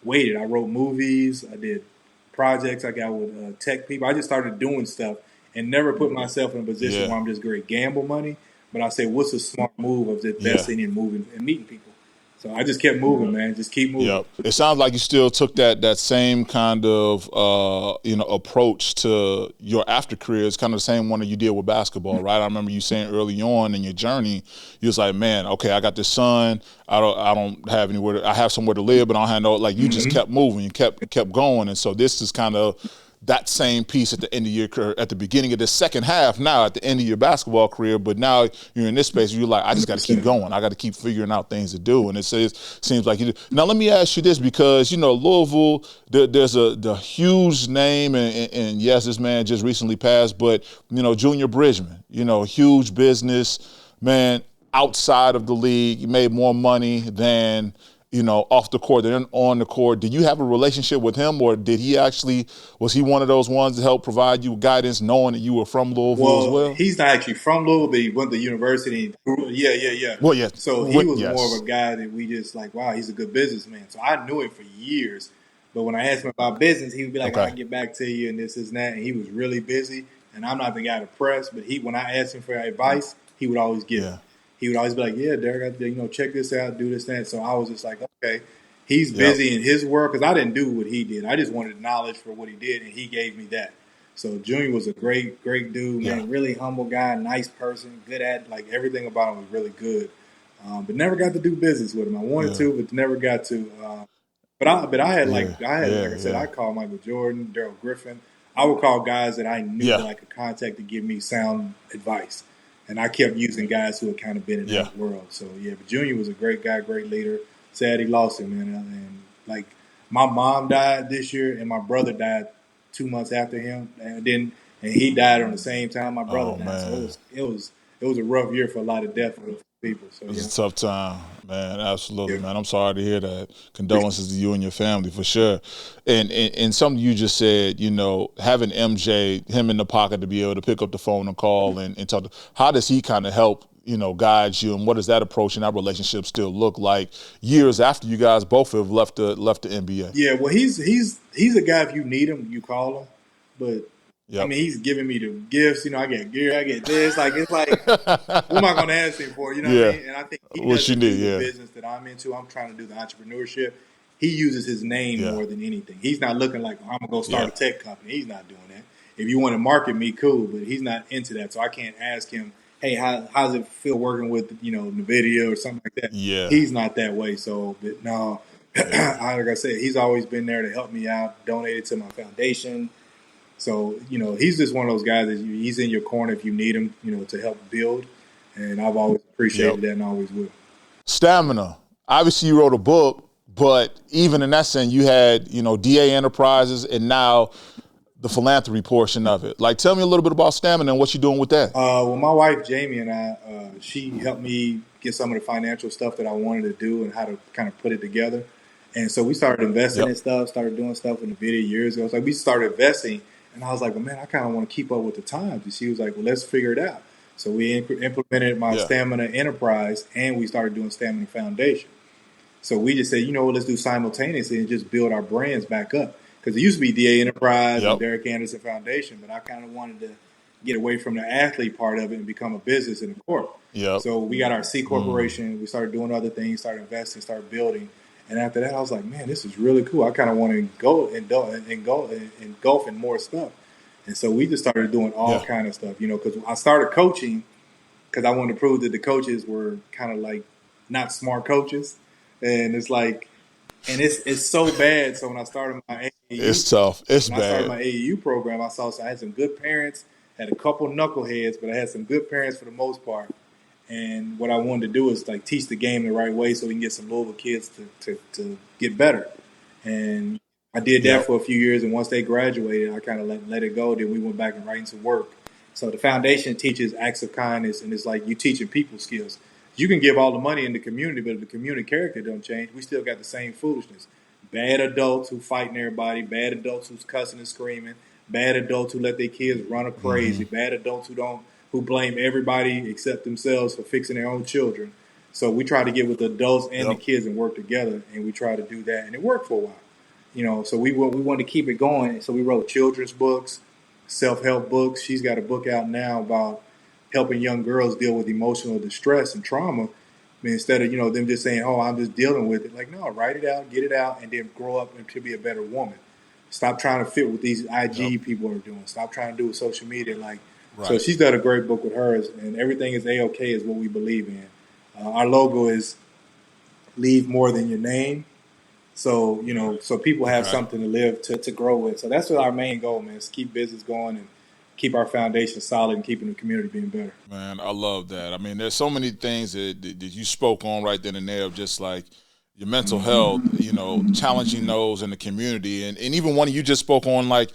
Speaker 2: waited. I wrote movies. I did projects. I got with tech people. I just started doing stuff and never put myself in a position where I'm just going to gamble money. But I said, what's a smart move of investing and moving and meeting people? So I just kept moving, man. Just keep moving.
Speaker 1: Yep. It sounds like you still took that same kind of approach to your after career. It's kind of the same one that you did with basketball, right? I remember you saying early on in your journey, you was like, man, okay, I got this son. I don't have anywhere. I have somewhere to live, but I don't have no. Like, you just kept moving, you kept going, and so this is kind of that same piece at the end of your career, at the beginning of the second half, now at the end of your basketball career, but now you're in this space where you're like, I just got to keep going. I got to keep figuring out things to do. And it seems like you do. Now, let me ask you this, because, Louisville, there's the huge name, and yes, this man just recently passed, but, Junior Bridgman, huge business, man, outside of the league, he made more money than – off the court, then on the court. Did you have a relationship with him, or was he one of those ones to help provide you guidance, knowing that you were from Louisville as well?
Speaker 2: He's not actually from Louisville, but he went to university. Yeah.
Speaker 1: Well, yeah.
Speaker 2: So he was more of a guy that we just like, wow, he's a good businessman. So I knew him for years. But when I asked him about business, he would be like, I'll get back to you and this and that. And he was really busy. And I'm not the guy to press, but when I asked him for advice, he would always give it. He would always be like, yeah, Derek, check this out, do this, that. So I was just like, okay, he's busy in his work, because I didn't do what he did. I just wanted knowledge for what he did, and he gave me that. So Junior was a great, great dude, man, really humble guy, nice person, good at, like, everything about him was really good. But never got to do business with him. I wanted to, but never got to. But I had, like I said, I called Michael Jordan, Daryl Griffin. I would call guys that I knew that I could contact to give me sound advice. And I kept using guys who had kind of been in that world. So, but Junior was a great guy, great leader. Sad he lost him, man. And, like, my mom died this year, and my brother died 2 months after him. And he died on the same time my brother died. So it was a rough year for a lot of death for people. So,
Speaker 1: it was a tough time, man. Absolutely, man. I'm sorry to hear that. Condolences to you and your family, for sure. And something you just said, having MJ, him in the pocket, to be able to pick up the phone and call and talk. How does he kind of help, guide you, and what does that approach and that relationship still look like years after you guys both have left the NBA?
Speaker 2: Yeah, well, he's a guy, if you need him, you call him. But I mean, he's giving me the gifts. I get gear, I get this. Like, it's like, what am I going to ask him for? What I mean? And I think he doesn't do the business that I'm into. I'm trying to do the entrepreneurship. He uses his name more than anything. He's not looking like, oh, I'm going to go start a tech company. He's not doing that. If you want to market me, cool, but he's not into that. So I can't ask him, hey, how does it feel working with, NVIDIA or something like that?
Speaker 1: Yeah.
Speaker 2: He's not that way. So, but no, like I said, he's always been there to help me out, donated to my foundation. So, he's just one of those guys that he's in your corner if you need him, to help build. And I've always appreciated that and always will.
Speaker 1: Stamina. Obviously, you wrote a book, but even in that sense, you had, DA Enterprises and now the philanthropy portion of it. Like, tell me a little bit about Stamina and what you're doing with that.
Speaker 2: Well, my wife, Jamie, and I, she helped me get some of the financial stuff that I wanted to do and how to kind of put it together. And so we started investing in stuff, started doing stuff in the video years ago. So we started investing, and I was like, well, man, I kind of want to keep up with the times. And she was like, well, let's figure it out. So we implemented my Stamina Enterprise, and we started doing Stamina Foundation. So we just said, let's do simultaneously and just build our brands back up. Because it used to be DA Enterprise and Derek Anderson Foundation, but I kind of wanted to get away from the athlete part of it and become a business in the corp. So we got our C Corporation. We started doing other things, started investing, started building. And after that, I was like, man, this is really cool. I kind of want to go engulf in more stuff. And so we just started doing all kind of stuff, because I started coaching because I wanted to prove that the coaches were kind of like not smart coaches. And it's like, and it's so bad. So when I started my AAU,
Speaker 1: it's tough. It's bad.
Speaker 2: I started my AAU program. I had some good parents, had a couple knuckleheads, but I had some good parents for the most part. And what I wanted to do is like teach the game the right way so we can get some Louisville kids to get better. And I did that for a few years. And once they graduated, I kind of let it go. Then we went back and right into work. So the foundation teaches acts of kindness, and it's like you teaching people skills. You can give all the money in the community, but if the community character don't change, we still got the same foolishness. Bad adults who fighting everybody, bad adults who's cussing and screaming, bad adults who let their kids run crazy, bad adults who blame everybody except themselves for fixing their own children. So we try to get with the adults and the kids and work together, and we try to do that, and it worked for a while. So we wanted to keep it going, so we wrote children's books, self-help books. She's got a book out now about helping young girls deal with emotional distress and trauma. I mean, instead of, them just saying, oh, I'm just dealing with it. Like, no, write it out, get it out, and then grow up and to be a better woman. Stop trying to fit what these IG people are doing. Stop trying to do with social media. So she's got a great book with hers, and everything is A-OK is what we believe in. Our logo is leave more than your name. So, so people have something to live, to grow with. So that's what our main goal, man, is keep business going and keep our foundation solid and keeping the community being better.
Speaker 1: Man, I love that. I mean, there's so many things that you spoke on right then and there of just like your mental health, challenging those in the community. And even one you just spoke on, like,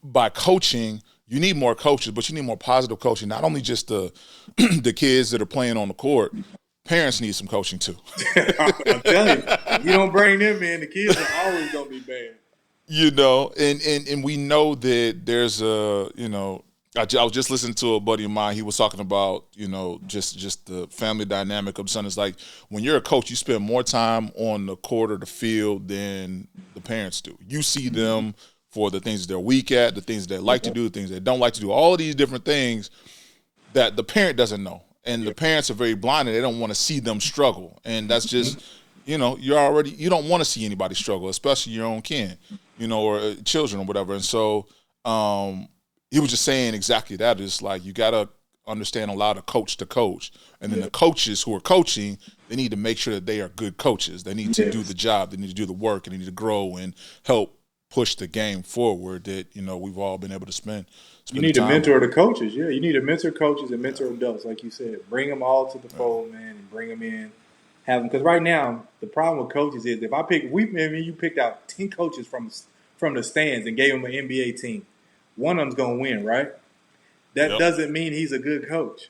Speaker 1: by coaching, you need more coaches, but you need more positive coaching. Not only just the kids that are playing on the court, parents need some coaching too.
Speaker 2: I'm telling you, you don't bring them in, the kids are always going to be bad.
Speaker 1: And we know that there's I was just listening to a buddy of mine. He was talking about, just the family dynamic of son. It's like when you're a coach, you spend more time on the court or the field than the parents do. You see them for the things they're weak at, the things they like to do, the things they don't like to do, all of these different things that the parent doesn't know. And the parents are very blind and they don't want to see them struggle. And that's just, you don't want to see anybody struggle, especially your own kin, or children or whatever. And so he was just saying exactly that. It's like you got to understand a lot of coach to coach. And then the coaches who are coaching, they need to make sure that they are good coaches. They need to do the job. They need to do the work. And they need to grow and help push the game forward that, we've all been able to spend
Speaker 2: you need to mentor the coaches. Yeah, you need to mentor coaches and mentor adults, like you said. Bring them all to the fold, man, and bring them in. Have them, because right now the problem with coaches is if you picked out 10 coaches from the stands and gave them an NBA team, one of them's gonna win, right? That doesn't mean he's a good coach.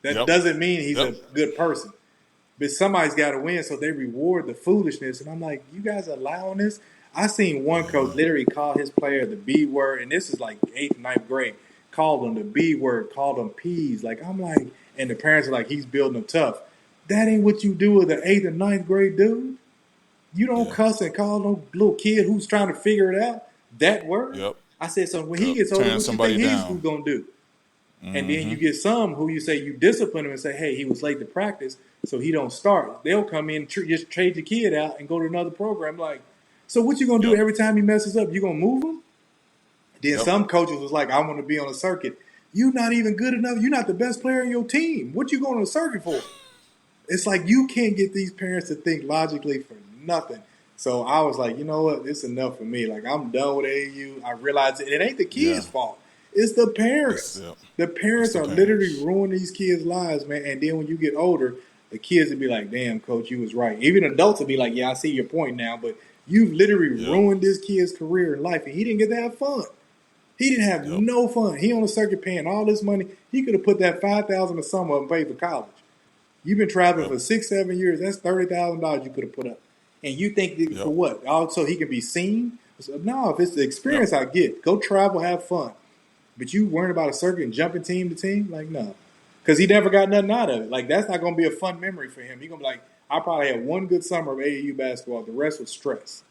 Speaker 2: That doesn't mean he's a good person. But somebody's got to win, so they reward the foolishness. And I'm like, you guys are allowing this? I seen one coach literally call his player the B word, and this is like 8th, 9th grade. Called them the B word, called them P's. Like, I'm like, and the parents are like, he's building them tough. That ain't what you do with an 8th and 9th grade dude. You don't cuss and call no little kid who's trying to figure it out that word. I said, so when he gets older, what you think he's going to do? And then you get some who you say you discipline him and say, hey, he was late to practice, so he don't start. They'll come in, just trade the kid out and go to another program. Like, so what you going to do every time he messes up? You going to move him? Then some coaches was like, I want to be on a circuit. You're not even good enough. You're not the best player in your team. What you going on a circuit for? It's like you can't get these parents to think logically for nothing. So I was like, you know what? It's enough for me. Like, I'm done with AAU. I realized it ain't the kids' fault. It's the parents. The parents are literally ruining these kids' lives, man. And then when you get older, the kids will be like, damn, coach, you was right. Even adults will be like, yeah, I see your point now. But you've literally ruined this kid's career and life. And he didn't get to have fun. He didn't have no fun. He on a circuit paying all this money. He could have put that $5,000 a summer and paid for college. You've been traveling for 6-7 years. That's $30,000 you could have put up. And you think for what? Also, he can be seen? So, no, if it's the experience I get, go travel, have fun. But you worrying about a circuit and jumping team to team? Like, no. Because he never got nothing out of it. Like, that's not going to be a fun memory for him. He's going to be like, I probably had one good summer of AAU basketball. The rest was stress.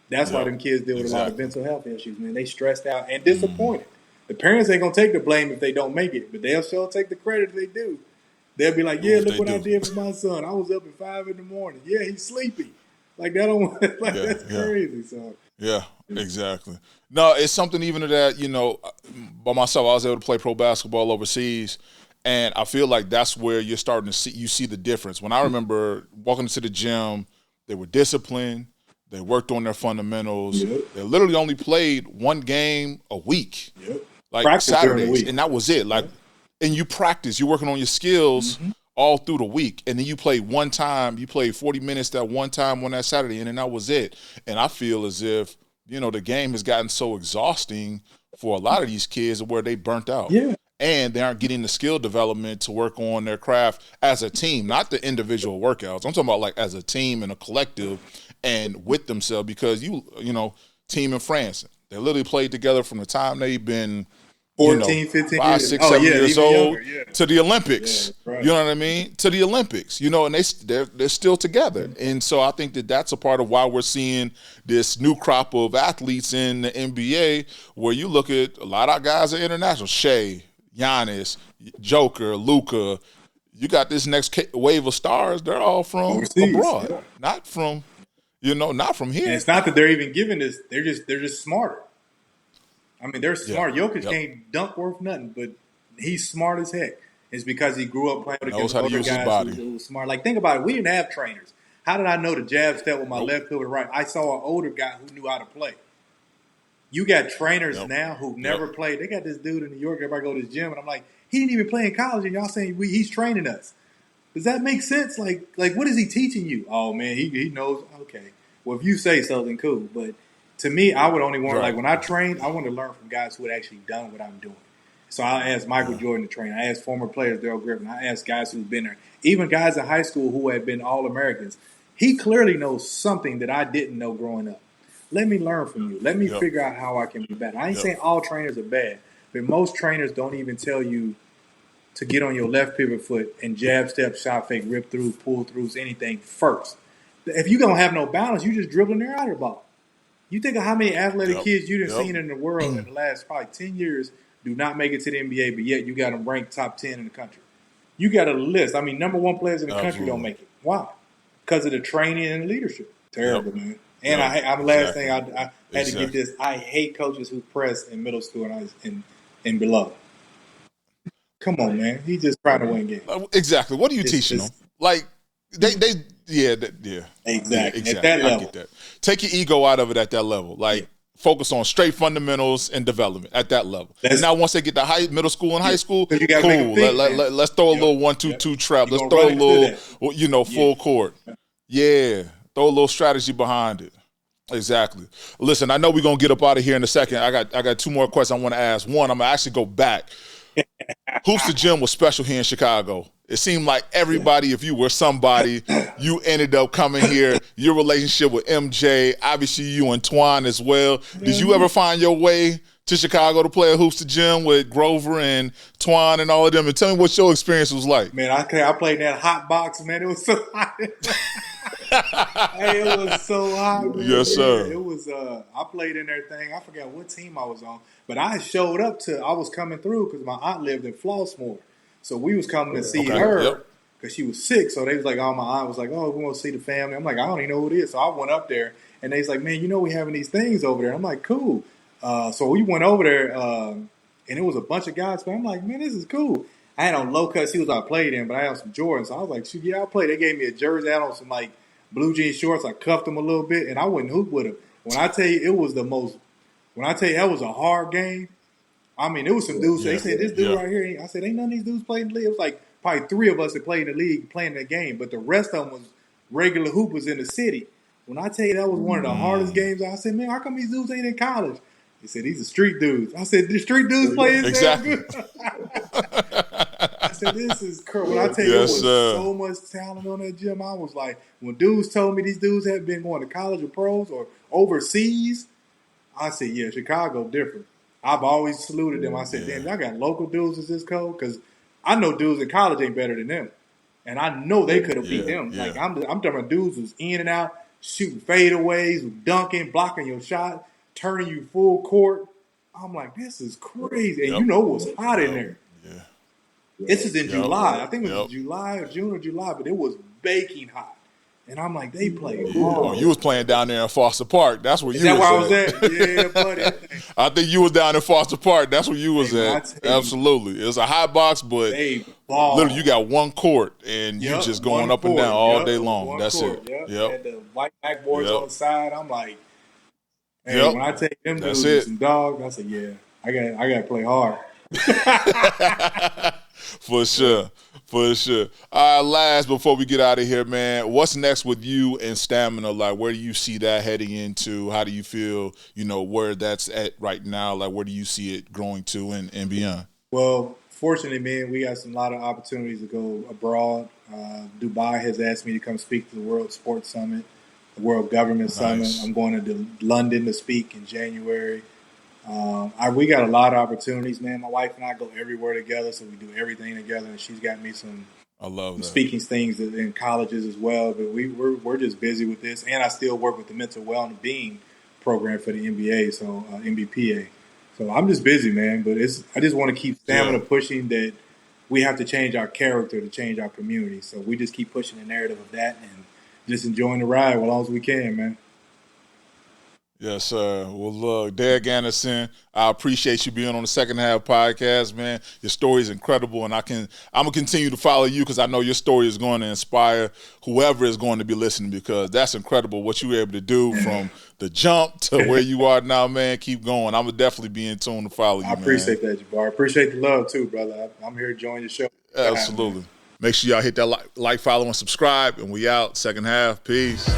Speaker 2: That's why them kids deal with a lot of mental health issues, man. They stressed out and disappointed. The parents ain't going to take the blame if they don't make it, but they'll sure take the credit if they do. They'll be like, yeah, look what I did for my son. I was up at 5 in the morning. Yeah, he's sleepy. Like, that don't, like, that's crazy. So.
Speaker 1: Yeah, exactly. No, it's something even to that, you know, by myself, I was able to play pro basketball overseas, and I feel like that's where you're starting to see the difference. When I remember walking into the gym, they were disciplined. They worked on their fundamentals. They literally only played one game a week, like practice Saturdays, and that was it. Like, and you practice. You're working on your skills all through the week, and then you play one time. You play 40 minutes that one time on that Saturday, and then that was it. And I feel as if, you know, the game has gotten so exhausting for a lot of these kids where they burnt out. And they aren't getting the skill development to work on their craft as a team, not the individual workouts. I'm talking about like as a team and a collective and with themselves, because you know, team in France, they literally played together from the time they've been
Speaker 2: 14, 15
Speaker 1: 5,
Speaker 2: years.
Speaker 1: 6, 7 years old
Speaker 2: younger,
Speaker 1: to the Olympics. You know what I mean? To the Olympics, you know, and they're still together. And so I think that that's a part of why we're seeing this new crop of athletes in the NBA, where you look at a lot of guys are international. Shea, Giannis, Joker, Luka. You got this next wave of stars. They're all from abroad, not from, you know, not from here.
Speaker 2: And it's not that they're even giving this. They're just smarter. I mean, they're smart. Jokic can't dunk worth nothing, but he's smart as heck. It's because he grew up playing against other guys who was smart. Like, think about it. We didn't have trainers. How did I know the jab step with my left foot and right? I saw an older guy who knew how to play. You got trainers now who've never played. They got this dude in New York. Everybody go to his gym, and I'm like, he didn't even play in college, and y'all saying he's training us. Does that make sense? Like what is he teaching you? Oh, man, he knows. Okay. Well, if you say something, cool. But to me, I would only want, like, when I trained, I wanted to learn from guys who had actually done what I'm doing. So I asked Michael Jordan to train. I asked former players, Darrell Griffin. I asked guys who've been there. Even guys in high school who had been All-Americans. He clearly knows something that I didn't know growing up. Let me learn from you. Let me figure out how I can be better. I ain't saying all trainers are bad, but most trainers don't even tell you to get on your left pivot foot and jab, step, shot fake, rip through, pull throughs, anything first. If you don't have no balance, you just dribbling there out of the ball. You think of how many athletic kids you've seen in the world in the last probably 10 years do not make it to the NBA, but yet you got them ranked top 10 in the country. You got a list. I mean, number one players in the country don't make it. Why? Because of the training and the leadership. Terrible, man. And I'm last thing I had to get this. I hate coaches who press in middle school and below. Come on, man. He just trying to win games.
Speaker 1: Exactly. What are you teaching them? Like Exactly. At that level. I get that. Take your ego out of it at that level. Like, focus on straight fundamentals and development at that level. And now once they get to middle school and high school, cool. Let's throw a little 1-2-2 trap. Let's throw a little, full court. Yeah. Throw a little strategy behind it. Exactly. Listen, I know we're going to get up out of here in a second. I got two more questions I want to ask. One, I'm going to actually go back. Hoopsta Gym was special here in Chicago. It seemed like everybody, if you were somebody, you ended up coming here. Your relationship with MJ, obviously you and Twan as well. Did you ever find your way to Chicago to play at Hoopsta Gym with Grover and Twan and all of them? And tell me what your experience was like.
Speaker 2: Man, I played in that hot box, man. It was so hot. Hey, it was so hot, man.
Speaker 1: Yes, sir.
Speaker 2: It was. I played in that thing. I forgot what team I was on, but I showed up to. I was coming through because my aunt lived in Flossmoor, so we was coming to see her because she was sick. So they was like, "Oh, my aunt was like, oh, we want to see the family." I'm like, "I don't even know who it is." So I went up there, and they was like, "Man, you know we having these things over there." I'm like, "Cool." So we went over there, and it was a bunch of guys. But I'm like, "Man, this is cool." I had on low cuts. He was I played in, but I had some Jordans. So I was like, "Shoot, yeah, I'll play." They gave me a jersey. I had on some like blue jean shorts. I cuffed them a little bit, and I wouldn't hoop with them. When I tell you, it was the most. When I tell you that was a hard game, I mean, it was some dudes. They said this dude right here. I said, ain't none of these dudes played in the league. It was like probably 3 of us that played in the league playing that game, but the rest of them was regular hoopers in the city. When I tell you that was one of the hardest games, I said, man, how come these dudes ain't in college? He said, these are street dudes. I said, the street dudes play this
Speaker 1: exactly.
Speaker 2: good. I said, this is crazy. When I tell you, there was so much talent on that gym, I was like, when dudes told me these dudes had been going to college or pros or overseas, I said, yeah, Chicago different. I've always saluted them. I said, damn, y'all got local dudes that's this cold? Because I know dudes in college ain't better than them. And I know they could have beat them. Like I'm talking about dudes who's in and out, shooting fadeaways, dunking, blocking your shot, turning you full court. I'm like, this is crazy. And you know it was hot in there.
Speaker 1: Yeah.
Speaker 2: This is in July. I think it was July or June or July, but it was baking hot. And I'm like, they play hard.
Speaker 1: Oh, you was playing down there in Foster Park. That's where you was at.
Speaker 2: Is that where I was at? Yeah, buddy.
Speaker 1: I think you was down in Foster Park. That's where you was at. Absolutely. It was a hot box, but literally you got one court, and you just going up and down all day long. That's it.
Speaker 2: Yep. And the white backboards on the side. I'm like, hey, when I take them dudes and some dogs, I said, yeah, I got to play hard.
Speaker 1: For sure. For sure. All right, last, before we get out of here, man, what's next with you and Stamina? Like, where do you see that heading into? How do you feel, where that's at right now? Like, where do you see it growing to and beyond?
Speaker 2: Well, fortunately, man, we got a lot of opportunities to go abroad. Dubai has asked me to come speak to the World Sports Summit, the World Government Summit. I'm going to London to speak in January. We got a lot of opportunities, man. My wife and I go everywhere together, so we do everything together. And she's got me some speaking things in colleges as well. But we're just busy with this, and I still work with the mental well-being program for the NBA, so MBPA. So I'm just busy, man. But I just want to keep Stamina pushing that we have to change our character to change our community. So we just keep pushing the narrative of that and just enjoying the ride as long as we can, man.
Speaker 1: Yes, sir. Well, look, Derek Anderson, I appreciate you being on the Second Half podcast, man. Your story is incredible, and I'm gonna continue to follow you because I know your story is going to inspire whoever is going to be listening, because that's incredible what you were able to do from the jump to where you are now, man. Keep going. I'm gonna definitely be in tune to follow you, man.
Speaker 2: I appreciate that, Jabbar. I appreciate the love too, brother. I'm here to join your show.
Speaker 1: Absolutely. Make sure y'all hit that like, follow, and subscribe, and we out. Second Half. Peace.